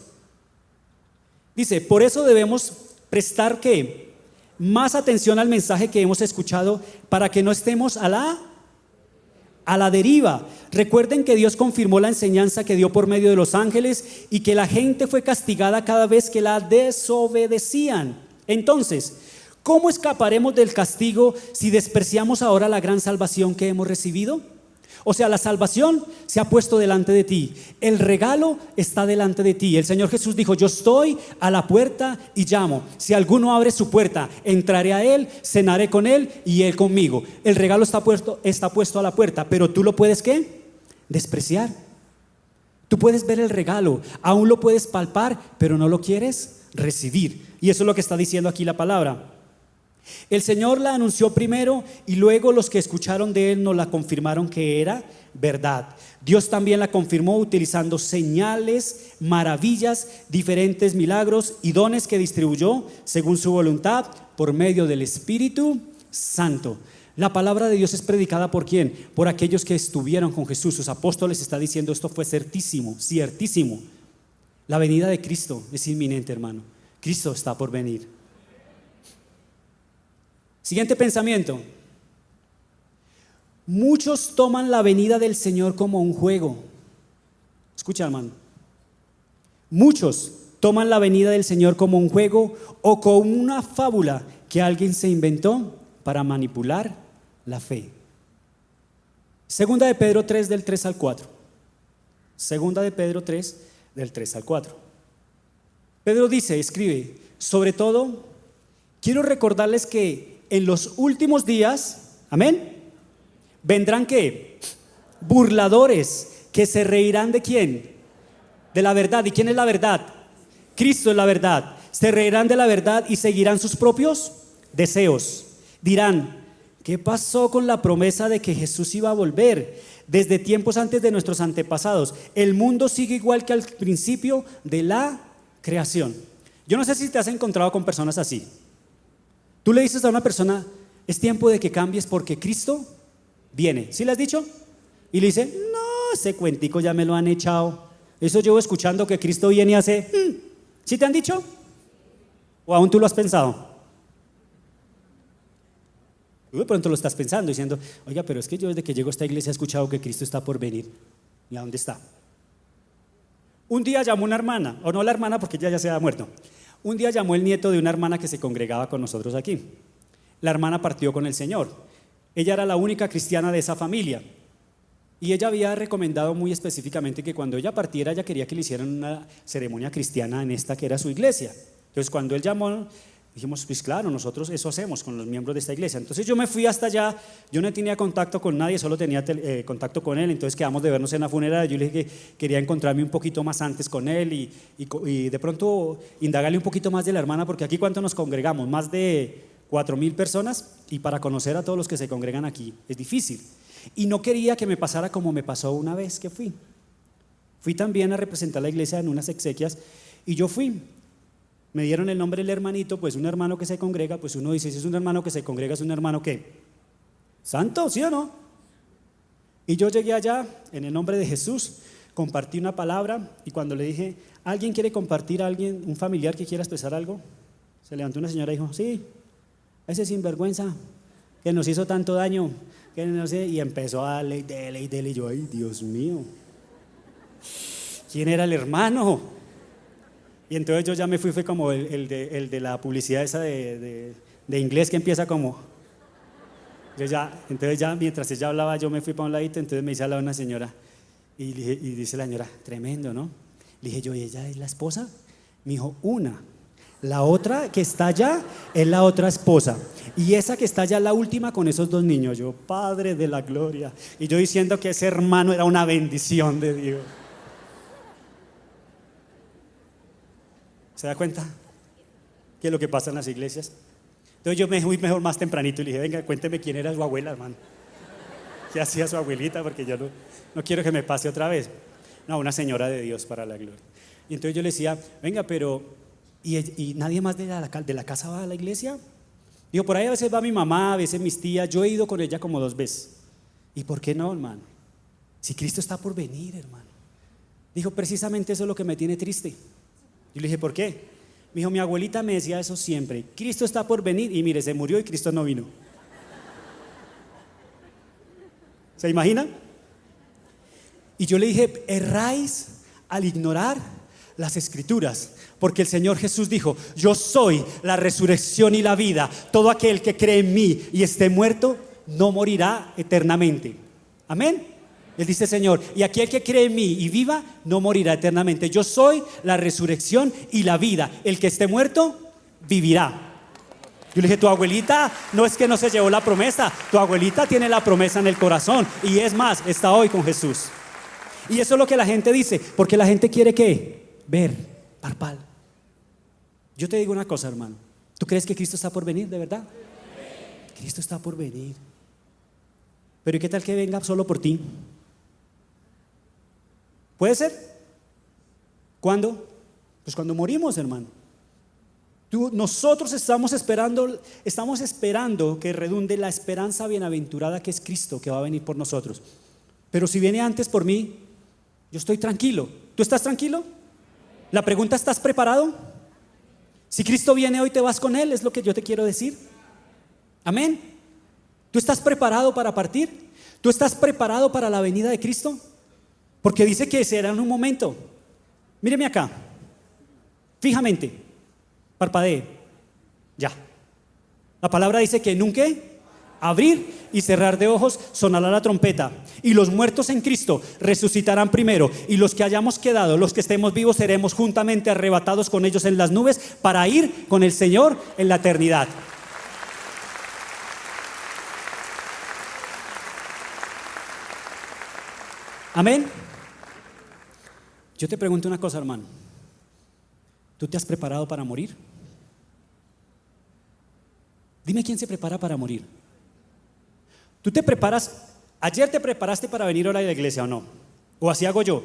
Dice: por eso debemos prestar ¿qué? Más atención al mensaje que hemos escuchado, para que no estemos a la deriva. Recuerden que Dios confirmó la enseñanza que dio por medio de los ángeles y que la gente fue castigada cada vez que la desobedecían. Entonces, ¿cómo escaparemos del castigo si despreciamos ahora la gran salvación que hemos recibido? O sea, la salvación se ha puesto delante de ti. El regalo está delante de ti. El Señor Jesús dijo: yo estoy a la puerta y llamo. Si alguno abre su puerta, entraré a él, cenaré con él y él conmigo. El regalo está puesto a la puerta, pero tú lo puedes ¿qué? Despreciar. Tú puedes ver el regalo, aún lo puedes palpar, pero no lo quieres recibir. Y eso es lo que está diciendo aquí la palabra. El Señor la anunció primero y luego los que escucharon de Él nos la confirmaron que era verdad. Dios también la confirmó utilizando señales, maravillas, diferentes milagros y dones que distribuyó según su voluntad por medio del Espíritu Santo. La palabra de Dios es predicada ¿por quién? Por aquellos que estuvieron con Jesús. Sus apóstoles está diciendo esto fue certísimo, ciertísimo. La venida de Cristo es inminente, hermano. Cristo está por venir. Siguiente pensamiento. Muchos toman la venida del Señor como un juego. Escucha, hermano. Muchos toman la venida del Señor como un juego o como una fábula que alguien se inventó para manipular la fe. Segunda de Pedro 3 del 3 al 4. Segunda de Pedro 3 del 3 al 4. Pedro dice, escribe, sobre todo, quiero recordarles que en los últimos días, amén, vendrán ¿qué? Burladores que se reirán ¿de quién? De la verdad. ¿Y quién es la verdad? Cristo es la verdad. Se reirán de la verdad y seguirán sus propios deseos. Dirán, ¿qué pasó con la promesa de que Jesús iba a volver? Desde tiempos antes de nuestros antepasados, el mundo sigue igual que al principio de la creación. Yo no sé si te has encontrado con personas así. Tú le dices a una persona, es tiempo de que cambies porque Cristo viene. ¿Sí le has dicho? Y le dice, no, ese cuentico ya me lo han echado. Eso llevo escuchando que Cristo viene hace... ¿Sí te han dicho? ¿O aún tú lo has pensado? Tú de pronto lo estás pensando diciendo, oiga, pero es que yo desde que llego a esta iglesia he escuchado que Cristo está por venir. ¿Y a dónde está? Un día llamó una hermana, o no la hermana porque ella ya se había muerto. Un día llamó el nieto de una hermana que se congregaba con nosotros aquí. La hermana partió con el Señor. Ella era la única cristiana de esa familia. Y ella había recomendado muy específicamente que cuando ella partiera, ella quería que le hicieran una ceremonia cristiana en esta que era su iglesia. Entonces cuando él llamó, dijimos, pues claro, nosotros eso hacemos con los miembros de esta iglesia. Entonces yo me fui hasta allá, yo no tenía contacto con nadie, solo tenía contacto con él. Entonces quedamos de vernos en la funeraria. Yo le dije que quería encontrarme un poquito más antes con él y de pronto indagarle un poquito más de la hermana, porque aquí ¿cuánto nos congregamos? Más de 4,000 personas, y para conocer a todos los que se congregan aquí es difícil. Y no quería que me pasara como me pasó una vez que fui. Fui también a representar a la iglesia en unas exequias y yo fui. Me dieron el nombre del hermanito, pues un hermano que se congrega, pues uno dice, si es un hermano que se congrega, es un hermano que santo, ¿sí o no? Y yo llegué allá en el nombre de Jesús, compartí una palabra y cuando le dije, ¿alguien quiere compartir a alguien, un familiar que quiera expresar algo? Se levantó una señora y dijo, sí, ese sinvergüenza que nos hizo tanto daño, que no sé, y empezó a darle, y yo, ay, Dios mío, ¿quién era el hermano? Y entonces yo ya me fui, fue como el de la publicidad esa de inglés que empieza como, entonces ya mientras ella hablaba yo me fui para un ladito, entonces me hice a la una señora y dice la señora, tremendo, ¿no? Le dije yo, ¿y ella es la esposa? Me dijo, una. La otra que está allá es la otra esposa. Y esa que está allá, la última, con esos 2 niños. Yo, Padre de la gloria. Y yo diciendo que ese hermano era una bendición de Dios. ¿Se da cuenta? ¿Qué es lo que pasa en las iglesias? Entonces yo me fui mejor más tempranito y le dije, venga, cuénteme quién era su abuela, hermano. ¿Qué hacía su abuelita? Porque yo no quiero que me pase otra vez. No, una señora de Dios para la gloria. Y entonces yo le decía, venga, pero... ¿Y nadie más de la casa va a la iglesia? Digo, por ahí a veces va mi mamá, a veces mis tías. Yo he ido con ella como 2 veces. ¿Y por qué no, hermano? Si Cristo está por venir, hermano. Dijo, precisamente eso es lo que me tiene triste. Yo le dije, ¿por qué? Me dijo, mi abuelita me decía eso siempre. Cristo está por venir y mire, se murió y Cristo no vino. ¿Se imagina? Y yo le dije, erráis al ignorar las escrituras, porque el Señor Jesús dijo, yo soy la resurrección y la vida. Todo aquel que cree en mí y esté muerto no morirá eternamente. Amén. Él dice, Señor, y aquel que cree en mí y viva no morirá eternamente. Yo soy la resurrección y la vida. El que esté muerto vivirá. Yo le dije, tu abuelita no es que no se llevó la promesa, tu abuelita tiene la promesa en el corazón y es más, está hoy con Jesús. Y eso es lo que la gente dice, porque la gente quiere ¿qué? Ver, parpal. Yo te digo una cosa, hermano. ¿Tú crees que Cristo está por venir, de verdad? Cristo está por venir. Pero ¿y qué tal que venga solo por ti? ¿Puede ser? ¿Cuándo? Pues cuando morimos, hermano. Nosotros estamos esperando que redunde la esperanza bienaventurada que es Cristo, que va a venir por nosotros. Pero si viene antes por mí, yo estoy tranquilo. ¿Tú estás tranquilo? La pregunta, ¿estás preparado? Si Cristo viene hoy, ¿te vas con Él? Es lo que yo te quiero decir. Amén. ¿Tú estás preparado para partir? ¿Tú estás preparado para la venida de Cristo? Porque dice que será en un momento. Míreme acá, fijamente, parpadee, ya. La palabra dice que en un ¿qué? Abrir y cerrar de ojos sonará la trompeta, y los muertos en Cristo resucitarán primero, y los que hayamos quedado, los que estemos vivos, seremos juntamente arrebatados con ellos en las nubes para ir con el Señor en la eternidad. Amén. Yo te pregunto una cosa, hermano. ¿Tú te has preparado para morir? Dime quién se prepara para morir. ¿Tú te preparas? ¿Ayer te preparaste para venir ahora a la iglesia o no? ¿O así hago yo?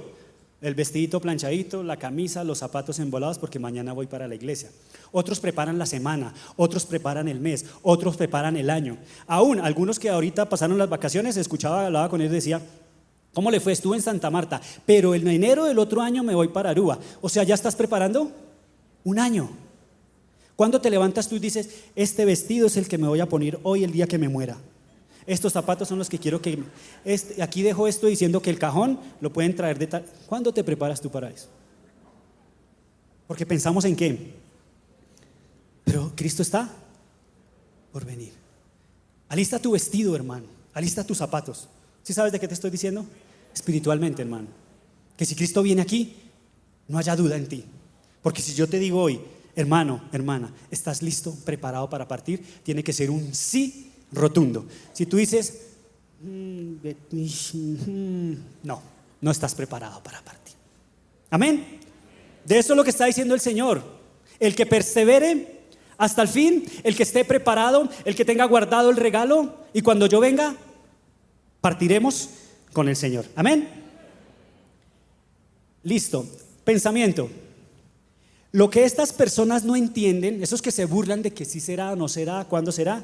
El vestidito planchadito, la camisa, los zapatos embolados porque mañana voy para la iglesia. Otros preparan la semana, otros preparan el mes, otros preparan el año. Aún algunos que ahorita pasaron las vacaciones, hablaba con ellos y decía: ¿cómo le fue? Estuve en Santa Marta, pero en enero del otro año me voy para Aruba. O sea, ¿ya estás preparando? Un año. ¿Cuándo te levantas tú y dices: este vestido es el que me voy a poner hoy el día que me muera? Estos zapatos son los que quiero que... aquí dejo esto diciendo que el cajón lo pueden traer de tal... ¿Cuándo te preparas tú para eso? Porque pensamos en qué. Pero Cristo está por venir. Alista tu vestido, hermano. Alista tus zapatos. ¿Sí sabes de qué te estoy diciendo? Espiritualmente, hermano. Que si Cristo viene aquí, no haya duda en ti. Porque si yo te digo hoy: hermano, hermana, ¿estás listo, preparado para partir? Tiene que ser un sí rotundo. Si tú dices no estás preparado para partir. Amén. De eso es lo que está diciendo el Señor. El que persevere hasta el fin, el que esté preparado, el que tenga guardado el regalo, y cuando yo venga, partiremos con el Señor. Amén. Listo. Pensamiento. Lo que estas personas no entienden, esos que se burlan de que sí será, no será, cuándo será,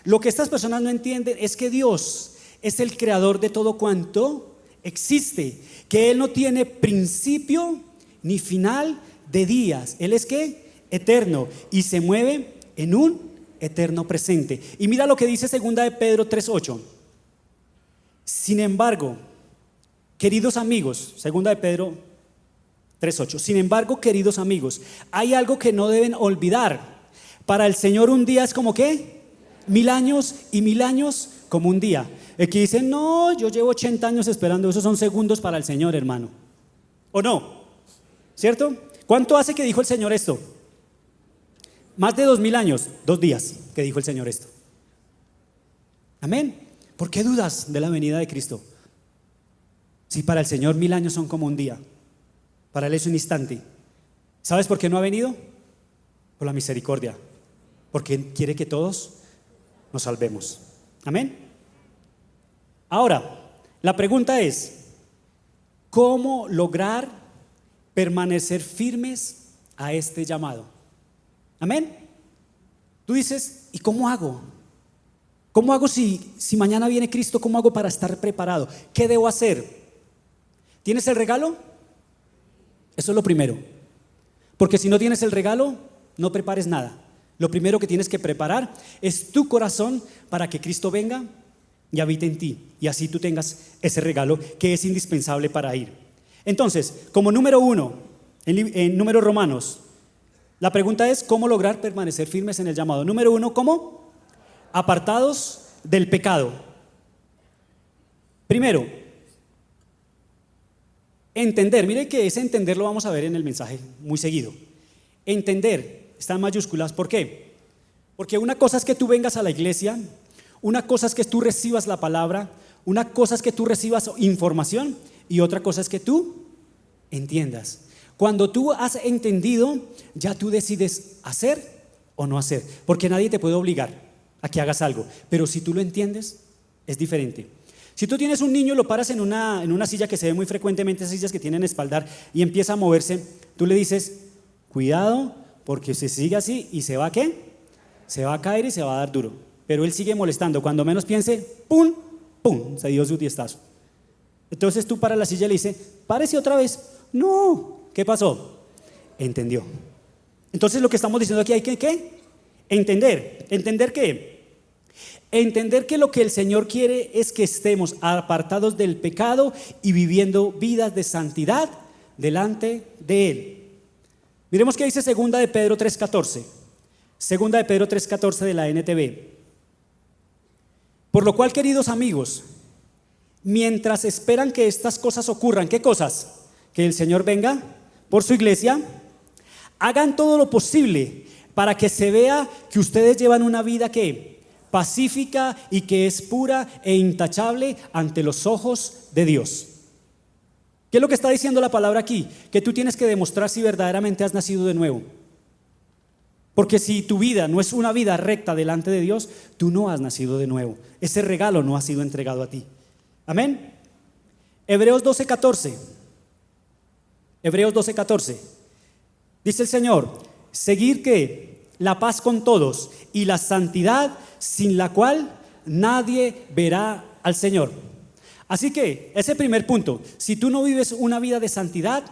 lo que estas personas no entienden es que Dios es el creador de todo cuanto existe, que Él no tiene principio ni final de días. Él es ¿qué? Eterno, y se mueve en un eterno presente. Y mira lo que dice 2 de Pedro 3:8. Sin embargo, queridos amigos, 2 de Pedro 3:8. Sin embargo, queridos amigos, hay algo que no deben olvidar. Para el Señor un día es como ¿qué? 1000 años, y 1000 años como un día. El que dice: no, yo llevo 80 años esperando, esos son segundos para el Señor, hermano. ¿O no? ¿Cierto? ¿Cuánto hace que dijo el Señor esto? Más de 2000 años, 2 días que dijo el Señor esto. Amén. ¿Por qué dudas de la venida de Cristo? Si para el Señor 1000 años son como un día, para Él es un instante. ¿Sabes por qué no ha venido? Por la misericordia. Porque quiere que todos nos salvemos. Amén. Ahora, la pregunta es: ¿cómo lograr permanecer firmes a este llamado? Amén. Tú dices: ¿y cómo hago? ¿Cómo hago si mañana viene Cristo? ¿Cómo hago para estar preparado? ¿Qué debo hacer? ¿Tienes el regalo? Eso es lo primero. Porque si no tienes el regalo, no prepares nada. Lo primero que tienes que preparar es tu corazón para que Cristo venga y habite en ti, y así tú tengas ese regalo que es indispensable para ir. Entonces, como número 1, en Números Romanos, la pregunta es: ¿cómo lograr permanecer firmes en el llamado? Número 1, ¿cómo? Apartados del pecado. Primero, entender. Mire que ese entender lo vamos a ver en el mensaje muy seguido. Entender está en mayúsculas. ¿Por qué? Porque una cosa es que tú vengas a la iglesia, una cosa es que tú recibas la palabra, una cosa es que tú recibas información, y otra cosa es que tú entiendas. Cuando tú has entendido, ya tú decides hacer o no hacer, porque nadie te puede obligar a que hagas algo, pero si tú lo entiendes, es diferente. Si tú tienes un niño y lo paras en una silla que se ve muy frecuentemente, esas sillas que tienen espaldar, y empieza a moverse, tú le dices: cuidado, porque si sigue así y se va a ¿qué? Se va a caer y se va a dar duro. Pero él sigue molestando. Cuando menos piense, ¡pum! ¡Pum! Se dio su diestazo. Entonces tú para la silla y le dices, párese otra vez. No. ¿Qué pasó? Entendió. Entonces lo que estamos diciendo aquí hay que ¿qué? Entender. ¿Entender qué? Entender que lo que el Señor quiere es que estemos apartados del pecado y viviendo vidas de santidad delante de Él. Miremos qué dice segunda de Pedro 3:14. Segunda de Pedro 3:14 de la NTV. Por lo cual, queridos amigos, mientras esperan que estas cosas ocurran, ¿qué cosas? Que el Señor venga por su iglesia, hagan todo lo posible para que se vea que ustedes llevan una vida que pacífica y que es pura e intachable ante los ojos de Dios. ¿Qué es lo que está diciendo la palabra aquí? Que tú tienes que demostrar si verdaderamente has nacido de nuevo. Porque si tu vida no es una vida recta delante de Dios, tú no has nacido de nuevo. Ese regalo no ha sido entregado a ti. Amén. Hebreos 12:14. Hebreos 12:14. Dice el Señor, seguir que la paz con todos y la santidad sin la cual nadie verá al Señor. Así que ese primer punto, si tú no vives una vida de santidad,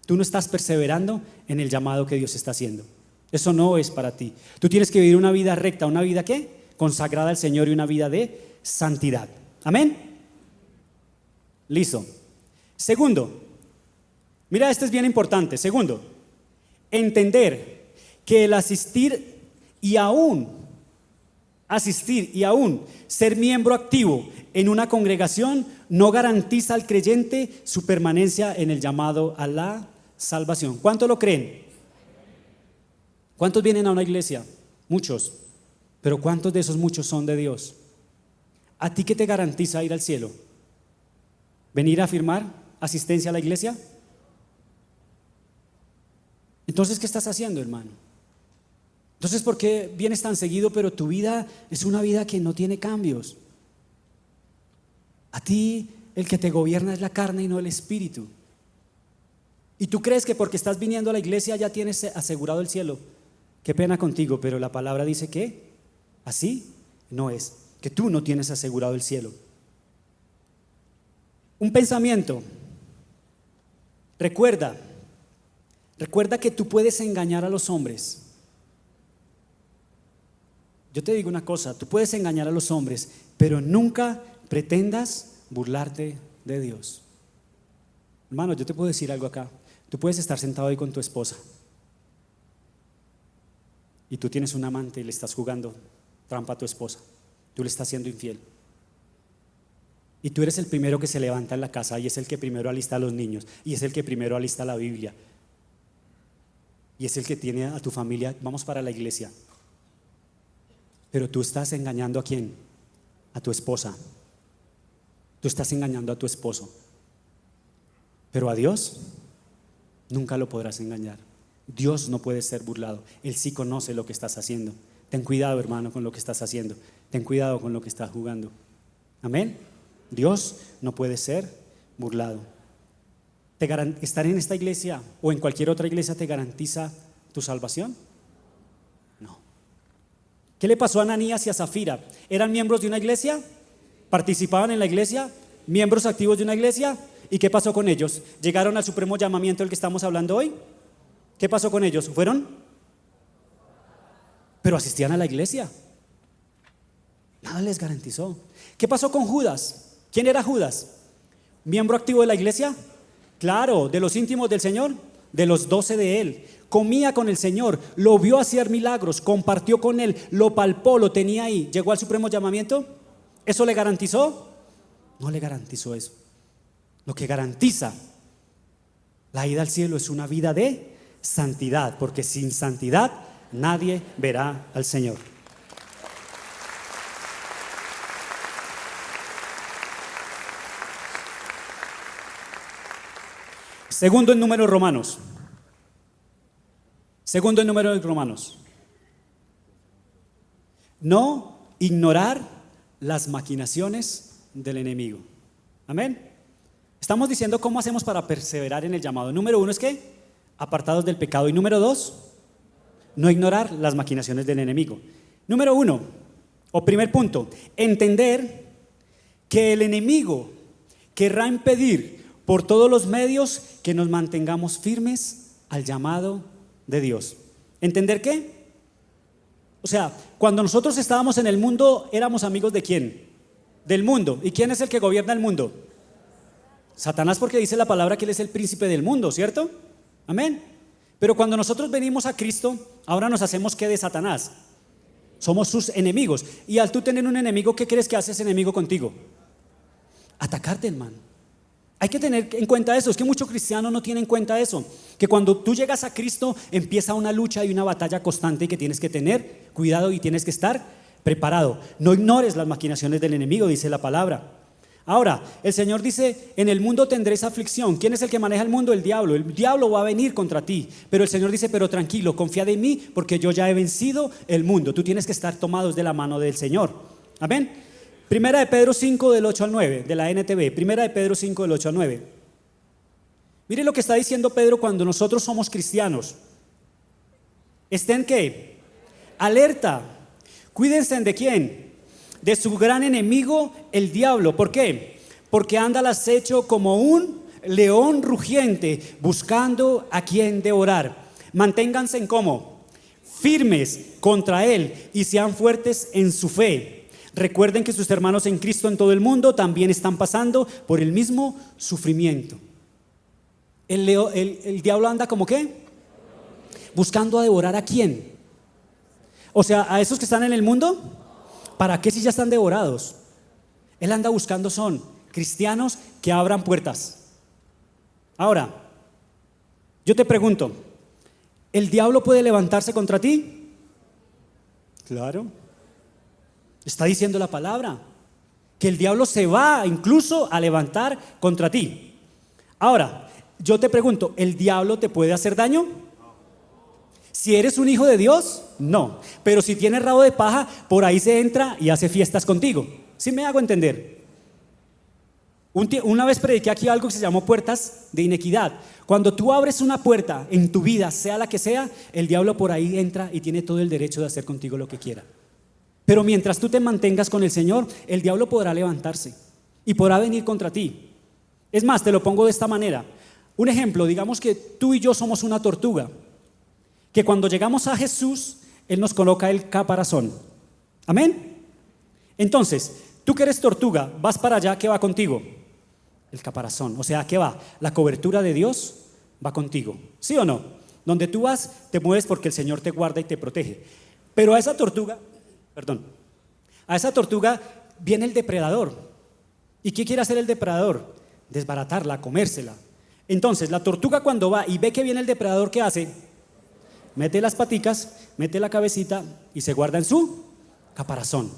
tú no estás perseverando en el llamado que Dios está haciendo. Eso no es para ti. Tú tienes que vivir una vida recta, una vida ¿qué? Consagrada al Señor y una vida de santidad. Amén. Listo. Segundo, mira, este es bien importante. Segundo, entender que el asistir y aún ser miembro activo en una congregación no garantiza al creyente su permanencia en el llamado a la salvación. ¿Cuántos lo creen? ¿Cuántos vienen a una iglesia? Muchos. Pero ¿cuántos de esos muchos son de Dios? ¿A ti qué te garantiza ir al cielo? ¿Venir a firmar asistencia a la iglesia? Entonces, ¿qué estás haciendo, hermano? Entonces, ¿por qué vienes tan seguido, pero tu vida es una vida que no tiene cambios? A ti el que te gobierna es la carne y no el espíritu. Y tú crees que porque estás viniendo a la iglesia ya tienes asegurado el cielo. Qué pena contigo, pero la palabra dice que así no es, que tú no tienes asegurado el cielo. Un pensamiento. Recuerda que tú puedes engañar a los hombres. Yo te digo una cosa, tú puedes engañar a los hombres, pero nunca pretendas burlarte de Dios. Hermano, yo te puedo decir algo acá. Tú puedes estar sentado ahí con tu esposa y tú tienes un amante y le estás jugando trampa a tu esposa. Tú le estás siendo infiel. Y tú eres el primero que se levanta en la casa y es el que primero alista a los niños y es el que primero alista la Biblia y es el que tiene a tu familia, vamos para la iglesia. Pero tú estás engañando ¿a quién? A tu esposa. Tú estás engañando a tu esposo. Pero a Dios nunca lo podrás engañar. Dios no puede ser burlado. Él sí conoce lo que estás haciendo. Ten cuidado, hermano, con lo que estás haciendo. Ten cuidado con lo que estás jugando. Amén. Dios no puede ser burlado. ¿Estar en esta iglesia o en cualquier otra iglesia te garantiza tu salvación? No. ¿Qué le pasó a Ananías y a Zafira? ¿Eran miembros de una iglesia? ¿Participaban en la iglesia? ¿Miembros activos de una iglesia? ¿Y qué pasó con ellos? ¿Llegaron al supremo llamamiento del que estamos hablando hoy? ¿Qué pasó con ellos? ¿Fueron? Pero asistían a la iglesia. Nada les garantizó. ¿Qué pasó con Judas? ¿Quién era Judas? ¿Miembro activo de la iglesia? Claro, de los íntimos del Señor, de los 12 de él. Comía con el Señor, lo vio hacer milagros, compartió con él, lo palpó, lo tenía ahí. ¿Llegó al supremo llamamiento? ¿Eso le garantizó? No le garantizó eso. Lo que garantiza la ida al cielo es una vida de santidad, porque sin santidad nadie verá al Señor. Segundo en número Romanos. Segundo en número de Romanos. No ignorar las maquinaciones del enemigo. Amén. Estamos diciendo cómo hacemos para perseverar en el llamado. Número 1 es ¿qué? Apartados del pecado. Y número 2, no ignorar las maquinaciones del enemigo. Número 1, o primer punto, entender que el enemigo querrá impedir por todos los medios que nos mantengamos firmes al llamado de Dios. ¿Entender qué? O sea, cuando nosotros estábamos en el mundo, ¿éramos amigos de quién? Del mundo. ¿Y quién es el que gobierna el mundo? Satanás, porque dice la palabra que él es el príncipe del mundo, ¿cierto? Amén. Pero cuando nosotros venimos a Cristo, ahora nos hacemos ¿qué de Satanás? Somos sus enemigos. Y al tú tener un enemigo, ¿qué crees que hace ese enemigo contigo? Atacarte, hermano. Hay que tener en cuenta eso. Es que muchos cristianos no tienen en cuenta eso, que cuando tú llegas a Cristo empieza una lucha y una batalla constante que tienes que tener cuidado y tienes que estar preparado. No ignores las maquinaciones del enemigo, dice la palabra. Ahora, el Señor dice, en el mundo tendréis aflicción. ¿Quién es el que maneja el mundo? El diablo. El diablo va a venir contra ti, pero el Señor dice, pero tranquilo, confía en mí, porque yo ya he vencido el mundo. Tú tienes que estar tomados de la mano del Señor. Amén. Primera de Pedro 5 del 8 al 9, de la NTV. Primera de Pedro 5 del 8 al 9. Mire lo que está diciendo Pedro cuando nosotros somos cristianos. ¿Estén qué? Alerta. Cuídense de quién. De su gran enemigo, el diablo. ¿Por qué? Porque anda al acecho como un león rugiente, buscando a quien devorar. Manténganse en cómo, firmes contra él y sean fuertes en su fe. Recuerden que sus hermanos en Cristo en todo el mundo también están pasando por el mismo sufrimiento. El diablo anda como ¿qué? Buscando a devorar ¿a quién? O sea, a esos que están en el mundo. ¿Para qué si ya están devorados? Él anda buscando son cristianos que abran puertas. Ahora, yo te pregunto, ¿el diablo puede levantarse contra ti? Claro. Está diciendo la palabra que el diablo se va incluso a levantar contra ti. Ahora, yo te pregunto, ¿el diablo te puede hacer daño? Si eres un hijo de Dios, no. Pero si tienes rabo de paja, por ahí se entra y hace fiestas contigo. ¿Sí me hago entender? Una vez prediqué aquí algo que se llamó puertas de inequidad. Cuando tú abres una puerta en tu vida, sea la que sea, el diablo por ahí entra y tiene todo el derecho de hacer contigo lo que quiera. Pero mientras tú te mantengas con el Señor, el diablo podrá levantarse y podrá venir contra ti. Es más, te lo pongo de esta manera. Un ejemplo, digamos que tú y yo somos una tortuga, que cuando llegamos a Jesús, Él nos coloca el caparazón. ¿Amén? Entonces, tú que eres tortuga, vas para allá, ¿qué va contigo? El caparazón. O sea, ¿qué va? La cobertura de Dios va contigo. ¿Sí o no? Donde tú vas, te mueves porque el Señor te guarda y te protege. Pero a esa tortuga viene el depredador. ¿Y qué quiere hacer el depredador? Desbaratarla, comérsela. Entonces, la tortuga cuando va y ve que viene el depredador, ¿qué hace? Mete las paticas, mete la cabecita y se guarda en su caparazón.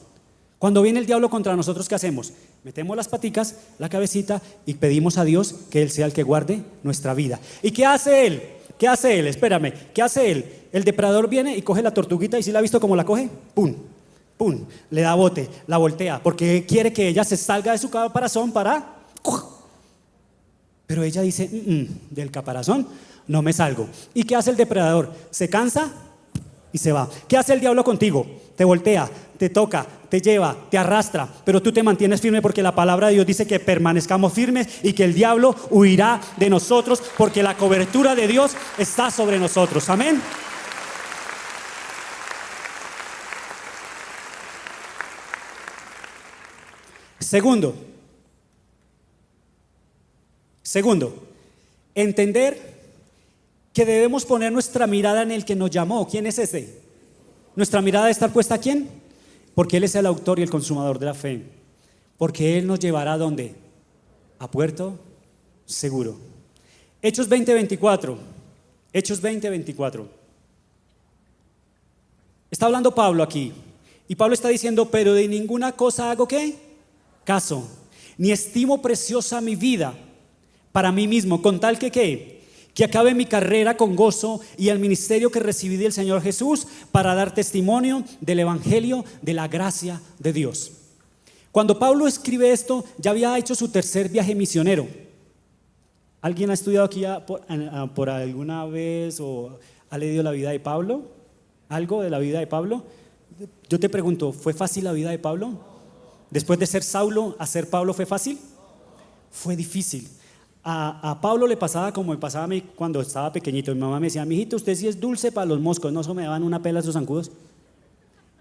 Cuando viene el diablo contra nosotros, ¿qué hacemos? Metemos las paticas, la cabecita y pedimos a Dios que Él sea el que guarde nuestra vida. ¿Y qué hace Él? ¿Qué hace Él? Espérame, ¿qué hace Él? El depredador viene y coge la tortuguita y ¿sí la ha visto cómo la coge? ¡Pum! ¡Pum! Le da bote, la voltea, porque quiere que ella se salga de su caparazón para... Pero ella dice, del caparazón no me salgo. ¿Y qué hace el depredador? Se cansa y se va. ¿Qué hace el diablo contigo? Te voltea, te toca, te lleva, te arrastra, pero tú te mantienes firme porque la palabra de Dios dice que permanezcamos firmes y que el diablo huirá de nosotros porque la cobertura de Dios está sobre nosotros. Amén. Segundo, entender que debemos poner nuestra mirada en el que nos llamó. ¿Quién es ese? Nuestra mirada debe estar puesta ¿a quién? Porque Él es el autor y el consumador de la fe. Porque Él nos llevará ¿a dónde? A puerto seguro. Hechos 20:24. Hechos 20:24. Está hablando Pablo aquí. Y Pablo está diciendo, pero de ninguna cosa hago ¿qué? Caso. Ni estimo preciosa mi vida para mí mismo, con tal que ¿qué? Que acabe mi carrera con gozo y el ministerio que recibí del Señor Jesús para dar testimonio del evangelio de la gracia de Dios. Cuando Pablo escribe esto, ya había hecho su tercer viaje misionero. ¿Alguien ha estudiado aquí por alguna vez o ha leído la vida de Pablo? algo de la vida de Pablo? Yo te pregunto, ¿fue fácil la vida de Pablo? Después de ser Saulo a ser Pablo, ¿fue fácil? Fue difícil. A Pablo le pasaba como me pasaba a mí cuando estaba pequeñito. Mi mamá me decía, mijito, usted sí es dulce para los moscos, no se me daban una pela esos zancudos.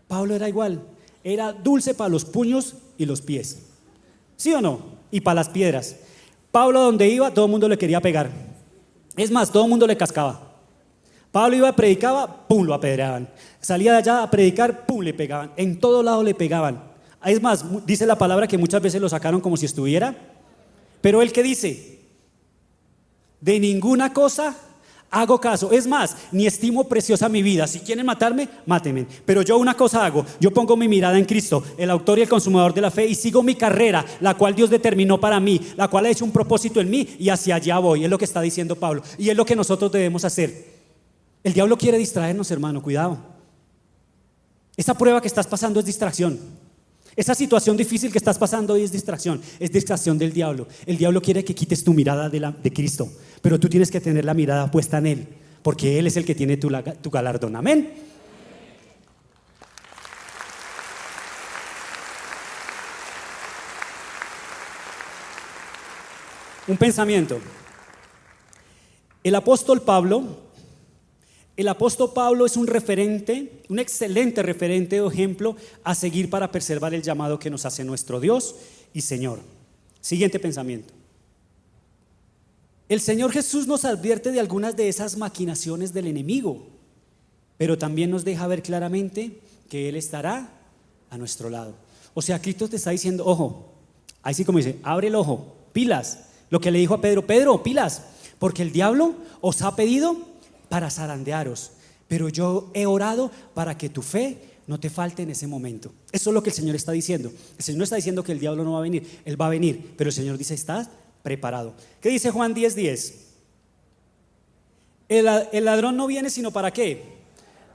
Pablo era igual, era dulce para los puños y los pies. ¿Sí o no? Y para las piedras. Pablo donde iba, todo el mundo le quería pegar. Es más, todo el mundo le cascaba. Pablo iba, predicaba, pum, lo apedreaban. Salía de allá a predicar, pum, le pegaban. En todo lado le pegaban. Es más, dice la palabra que muchas veces lo sacaron como si estuviera. Pero él, ¿qué dice? De ninguna cosa hago caso. Es más, ni estimo preciosa mi vida. Si quieren matarme, mátenme. Pero yo una cosa hago, yo pongo mi mirada en Cristo, el autor y el consumador de la fe, y sigo mi carrera, la cual Dios determinó para mí, la cual ha hecho un propósito en mí, y hacia allá voy. Es lo que está diciendo Pablo, y es lo que nosotros debemos hacer. El diablo quiere distraernos, hermano, cuidado. Esa prueba que estás pasando es distracción. Esa situación difícil que estás pasando hoy es distracción del diablo. El diablo quiere que quites tu mirada de Cristo, pero tú tienes que tener la mirada puesta en Él, porque Él es el que tiene tu galardón. Amén. Un pensamiento. El apóstol Pablo es un referente, un excelente referente o ejemplo a seguir para preservar el llamado que nos hace nuestro Dios y Señor. Siguiente pensamiento. El Señor Jesús nos advierte de algunas de esas maquinaciones del enemigo, pero también nos deja ver claramente que Él estará a nuestro lado. O sea, Cristo te está diciendo, ojo, ahí sí como dice, abre el ojo, pilas. Lo que le dijo a Pedro, Pedro, pilas, porque el diablo os ha pedido para zarandearos, pero yo he orado para que tu fe no te falte en ese momento. Eso es lo que el Señor está diciendo. El Señor no está diciendo que el diablo no va a venir, Él va a venir, pero el Señor dice, ¿estás preparado? ¿Qué dice Juan 10:10? El ladrón no viene sino ¿para qué?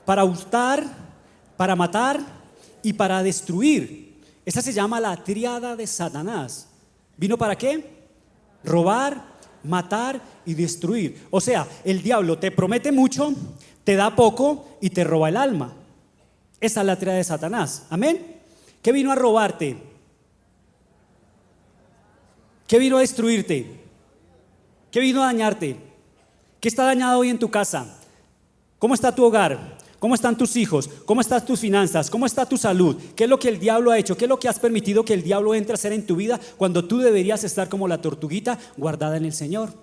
Para hurtar, para matar y para destruir. Esa se llama la tríada de Satanás. ¿Vino para qué? Robar, matar y destruir. O sea, el diablo te promete mucho, te da poco y te roba el alma. Esa es la tríada de Satanás. Amén. ¿Qué vino a robarte? ¿Qué vino a destruirte? ¿Qué vino a dañarte? ¿Qué está dañado hoy en tu casa? ¿Cómo está tu hogar? ¿Cómo están tus hijos? ¿Cómo están tus finanzas? ¿Cómo está tu salud? ¿Qué es lo que el diablo ha hecho? ¿Qué es lo que has permitido que el diablo entre a hacer en tu vida cuando tú deberías estar como la tortuguita guardada en el Señor?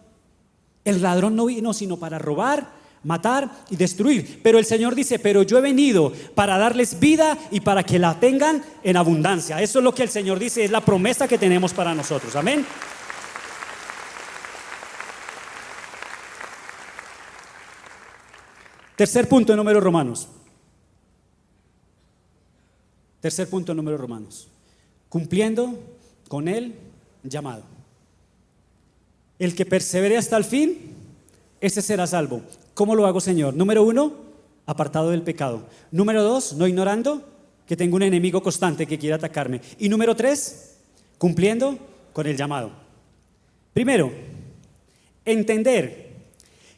El ladrón no vino sino para robar, matar y destruir. Pero el Señor dice, pero yo he venido para darles vida y para que la tengan en abundancia. Eso es lo que el Señor dice, es la promesa que tenemos para nosotros. Amén. Tercer punto en Números Romanos. Cumpliendo con el llamado. El que persevere hasta el fin, ese será salvo. ¿Cómo lo hago, Señor? Número 1, apartado del pecado. Número 2, no ignorando que tengo un enemigo constante que quiere atacarme. Y número 3, cumpliendo con el llamado. Primero, entender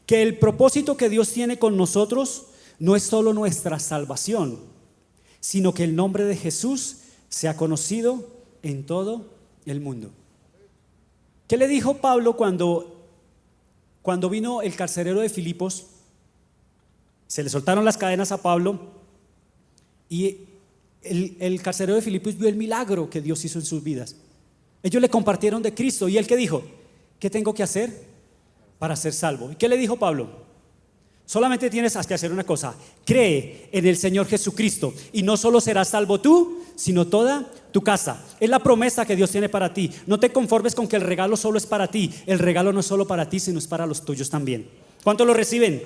que el propósito que Dios tiene con nosotros no es solo nuestra salvación, sino que el nombre de Jesús sea conocido en todo el mundo. ¿Qué le dijo Pablo cuando vino el carcelero de Filipos? Se le soltaron las cadenas a Pablo y el carcelero de Filipos vio el milagro que Dios hizo en sus vidas. Ellos le compartieron de Cristo y él ¿qué dijo? ¿Qué tengo que hacer para ser salvo? ¿Y qué le dijo Pablo? Solamente tienes que hacer una cosa: cree en el Señor Jesucristo y no solo serás salvo tú, sino toda tu casa. Es la promesa que Dios tiene para ti. No te conformes con que el regalo solo es para ti. El regalo no es solo para ti, sino es para los tuyos también. ¿Cuántos lo reciben?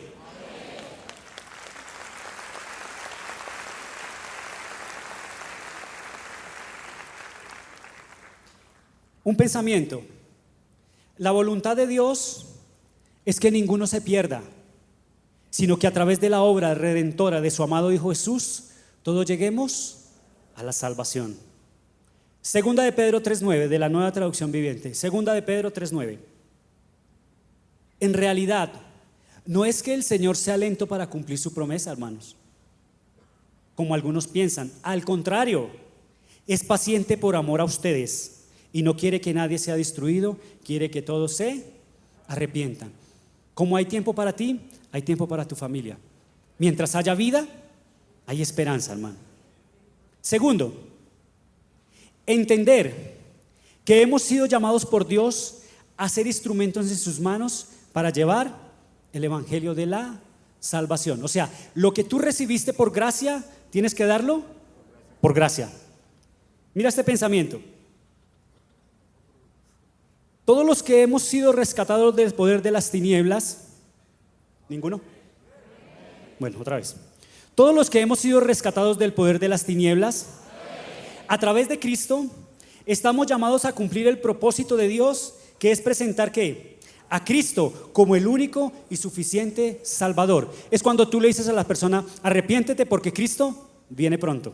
Un pensamiento. La voluntad de Dios es que ninguno se pierda, sino que a través de la obra redentora de su amado Hijo Jesús, todos lleguemos a la salvación. Segunda de Pedro 3:9, de la Nueva Traducción Viviente. Segunda de Pedro 3:9. En realidad, no es que el Señor sea lento para cumplir su promesa, hermanos. como algunos piensan. Al contrario, es paciente por amor a ustedes y no quiere que nadie sea destruido, quiere que todos se arrepientan. Como hay tiempo para ti, hay tiempo para tu familia. Mientras haya vida, hay esperanza, hermano. Segundo, entender que hemos sido llamados por Dios a ser instrumentos en sus manos para llevar el evangelio de la salvación. O sea, lo que tú recibiste por gracia, tienes que darlo por gracia. Mira este pensamiento. Todos los que hemos sido rescatados del poder de las tinieblas, ¿ninguno? Bueno, otra vez. Todos los que hemos sido rescatados del poder de las tinieblas, a través de Cristo, estamos llamados a cumplir el propósito de Dios, que es presentar ¿qué? A Cristo como el único y suficiente Salvador. Es cuando tú le dices a la persona: arrepiéntete porque Cristo viene pronto.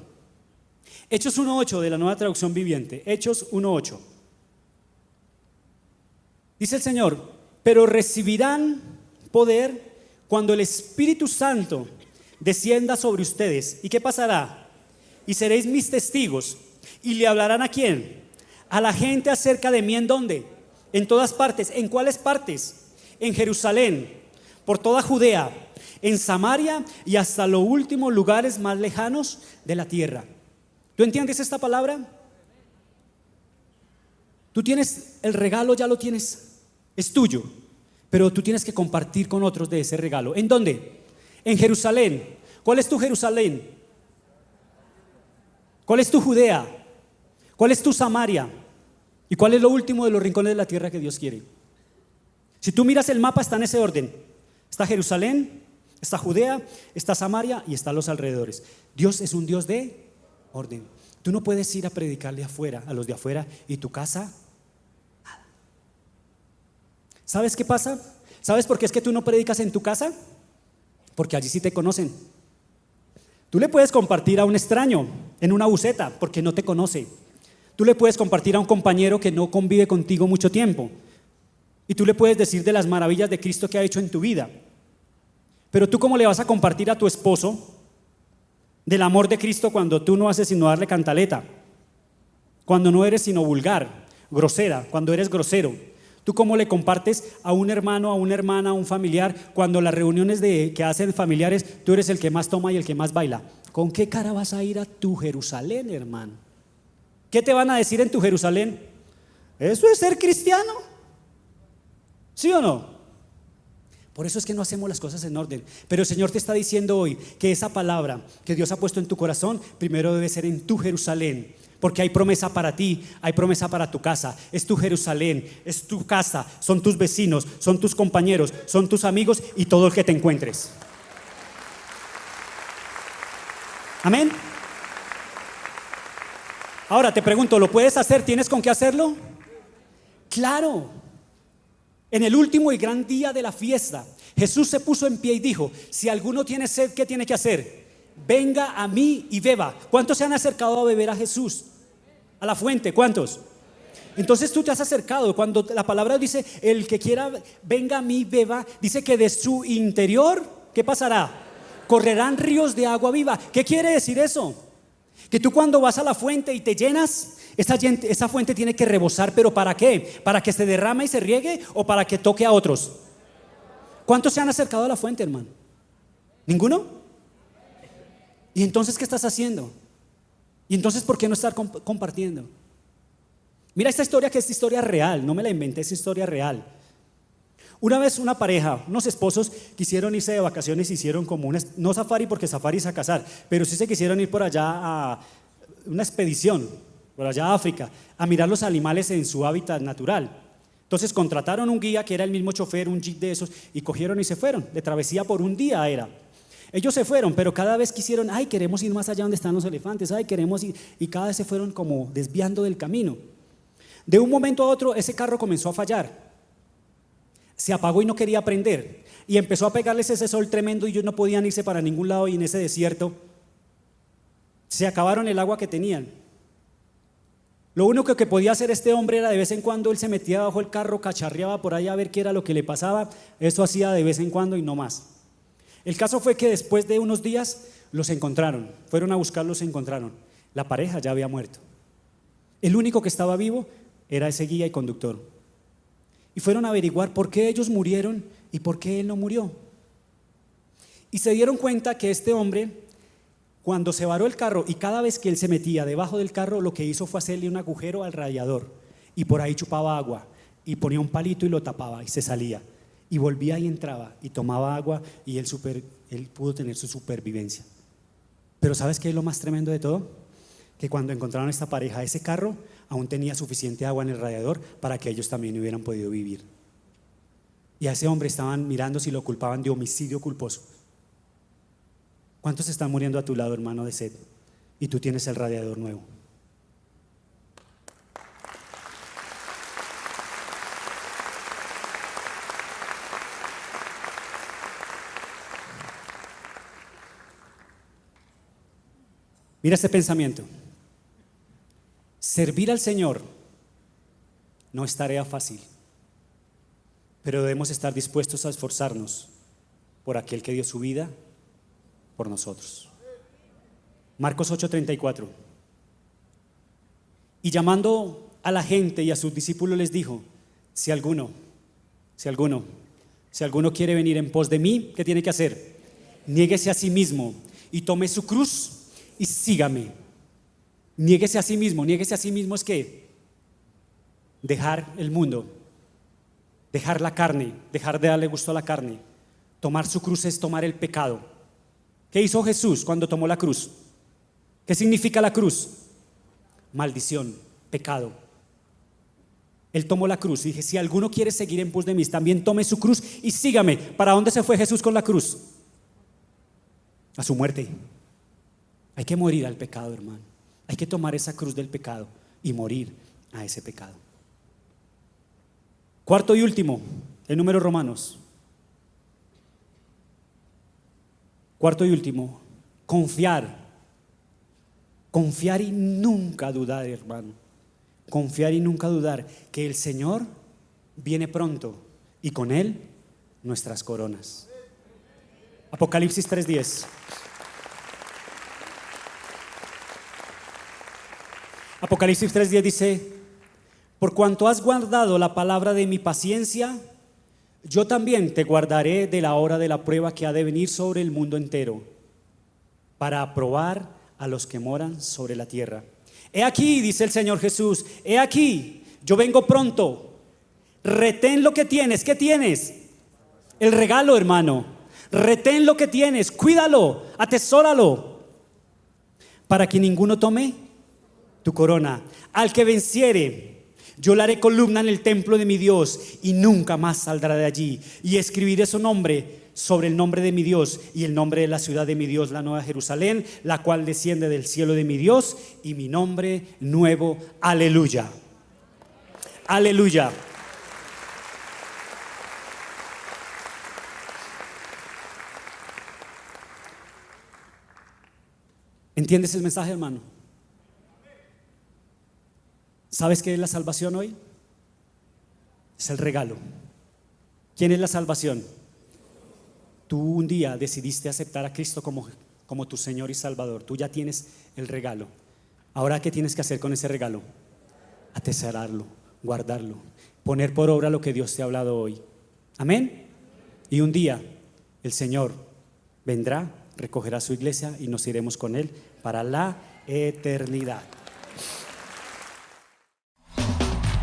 Hechos 1:8 de la Nueva Traducción Viviente. Hechos 1:8. Dice el Señor: pero recibirán poder cuando el Espíritu Santo descienda sobre ustedes. ¿Y qué pasará? Y seréis mis testigos. ¿Y le hablarán a quién? A la gente acerca de mí. ¿En dónde? En todas partes. ¿En cuáles partes? En Jerusalén, por toda Judea, en Samaria y hasta los últimos lugares más lejanos de la tierra. ¿Tú entiendes esta palabra? Tú tienes el regalo, ya lo tienes, es tuyo, pero tú tienes que compartir con otros de ese regalo. ¿En dónde? En Jerusalén. ¿Cuál es tu Jerusalén? ¿Cuál es tu Judea? ¿Cuál es tu Samaria? ¿Y cuál es lo último de los rincones de la tierra que Dios quiere? Si tú miras el mapa, está en ese orden. Está Jerusalén, está Judea, está Samaria y está los alrededores. Dios es un Dios de orden. Tú no puedes ir a predicarle afuera, a los de afuera, y tu casa, nada. ¿Sabes qué pasa? ¿Sabes por qué es que tú no predicas en tu casa? Porque allí sí te conocen. Tú le puedes compartir a un extraño en una buseta porque no te conoce. Tú le puedes compartir a un compañero que no convive contigo mucho tiempo. Y tú le puedes decir de las maravillas de Cristo que ha hecho en tu vida. Pero tú, ¿cómo le vas a compartir a tu esposo del amor de Cristo cuando tú no haces sino darle cantaleta? Cuando no eres sino vulgar, grosera, cuando eres grosero. ¿Tú cómo le compartes a un hermano, a una hermana, a un familiar, cuando las reuniones que hacen familiares, tú eres el que más toma y el que más baila? ¿Con qué cara vas a ir a tu Jerusalén, hermano? ¿Qué te van a decir en tu Jerusalén? ¿Eso es ser cristiano? ¿Sí o no? Por eso es que no hacemos las cosas en orden. Pero el Señor te está diciendo hoy que esa palabra que Dios ha puesto en tu corazón, primero debe ser en tu Jerusalén. Porque hay promesa para ti, hay promesa para tu casa. Es tu Jerusalén, es tu casa, son tus vecinos, son tus compañeros, son tus amigos y todo el que te encuentres. Amén. Ahora te pregunto, ¿lo puedes hacer? ¿Tienes con qué hacerlo? Claro. En el último y gran día de la fiesta, Jesús se puso en pie y dijo: si alguno tiene sed, ¿qué tiene que hacer? Venga a mí y beba. ¿Cuántos se han acercado a beber a Jesús? A la fuente, ¿cuántos? Entonces tú te has acercado. Cuando la palabra dice: el que quiera venga a mí, beba, dice que de su interior, ¿qué pasará? Correrán ríos de agua viva. ¿Qué quiere decir eso? Que tú cuando vas a la fuente y te llenas, esa fuente tiene que rebosar. ¿Pero para qué? ¿Para que se derrame y se riegue o para que toque a otros? ¿Cuántos se han acercado a la fuente, hermano? ¿Ninguno? ¿Y entonces qué estás haciendo? ¿Y entonces por qué no estar compartiendo? Mira esta historia, que es historia real, no me la inventé, es historia real. Una vez una pareja, unos esposos, quisieron irse de vacaciones, hicieron como no safari, porque safari es a cazar, pero sí se quisieron ir por allá a una expedición, por allá a África, a mirar los animales en su hábitat natural. Entonces contrataron un guía que era el mismo chofer, un jeep de esos, y cogieron y se fueron, de travesía por un día era. Ellos se fueron, pero cada vez quisieron: ay, queremos ir más allá donde están los elefantes, ay, queremos ir, y cada vez se fueron como desviando del camino. De un momento a otro ese carro comenzó a fallar. Se apagó y no quería prender, y empezó a pegarles ese sol tremendo y ellos no podían irse para ningún lado, y en ese desierto se acabaron el agua que tenían. Lo único que podía hacer este hombre era, de vez en cuando él se metía bajo el carro, cacharreaba por ahí a ver qué era lo que le pasaba. Eso hacía de vez en cuando y no más. El caso fue que después de unos días los encontraron, fueron a buscarlos, se encontraron. La pareja ya había muerto. El único que estaba vivo era ese guía y conductor. Y fueron a averiguar por qué ellos murieron y por qué él no murió. Y se dieron cuenta que este hombre, cuando se varó el carro y cada vez que él se metía debajo del carro, lo que hizo fue hacerle un agujero al radiador y por ahí chupaba agua y ponía un palito y lo tapaba y se salía y volvía y entraba y tomaba agua y él pudo tener su supervivencia. Pero ¿sabes qué es lo más tremendo de todo? Que cuando encontraron esta pareja, ese carro aún tenía suficiente agua en el radiador para que ellos también hubieran podido vivir. Y a ese hombre estaban mirando si lo culpaban de homicidio culposo. ¿Cuántos están muriendo a tu lado, hermano, de sed? Y tú tienes el radiador nuevo. Mira este pensamiento. Servir al Señor no es tarea fácil, pero debemos estar dispuestos a esforzarnos por aquel que dio su vida por nosotros. Marcos 8:34. Y llamando a la gente y a sus discípulos les dijo: si alguno quiere venir en pos de mí, ¿qué tiene que hacer? Niéguese a sí mismo y tome su cruz y sígame. Niéguese a sí mismo es que dejar el mundo, dejar la carne, dejar de darle gusto a la carne. Tomar su cruz es tomar el pecado. ¿Qué hizo Jesús cuando tomó la cruz? ¿Qué significa la cruz? Maldición, pecado. Él tomó la cruz y dije: si alguno quiere seguir en pos de mí, también tome su cruz y sígame. ¿Para dónde se fue Jesús con la cruz? A su muerte. Hay que morir al pecado, hermano. Hay que tomar esa cruz del pecado y morir a ese pecado. Cuarto y último, el número romanos. Cuarto y último, confiar. Confiar y nunca dudar, hermano. Confiar y nunca dudar que el Señor viene pronto y con Él nuestras coronas. Apocalipsis 3:10. Apocalipsis 3:10 dice: por cuanto has guardado la palabra de mi paciencia, yo también te guardaré de la hora de la prueba que ha de venir sobre el mundo entero, para aprobar a los que moran sobre la tierra. He aquí, dice el Señor Jesús, he aquí, yo vengo pronto. Retén lo que tienes. ¿Qué tienes? El regalo, hermano. Retén lo que tienes, cuídalo, atesóralo, para que ninguno tome tu corona. Al que venciere, yo le haré columna en el templo de mi Dios y nunca más saldrá de allí. Y escribiré su nombre sobre el nombre de mi Dios y el nombre de la ciudad de mi Dios, la nueva Jerusalén, la cual desciende del cielo de mi Dios, y mi nombre nuevo. Aleluya. Aleluya. ¿Entiendes el mensaje, hermano? ¿Sabes qué es la salvación hoy? Es el regalo. ¿Quién es la salvación? Tú un día decidiste aceptar a Cristo como tu Señor y Salvador. Tú ya tienes el regalo. Ahora, ¿qué tienes que hacer con ese regalo? Atesorarlo, guardarlo, poner por obra lo que Dios te ha hablado hoy. Amén. Y un día el Señor vendrá, recogerá su iglesia y nos iremos con Él para la eternidad.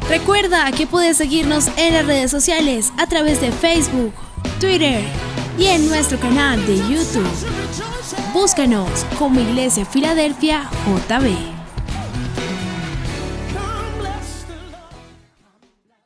Recuerda que puedes seguirnos en las redes sociales a través de Facebook, Twitter y en nuestro canal de YouTube. Búscanos como Iglesia Filadelfia JB.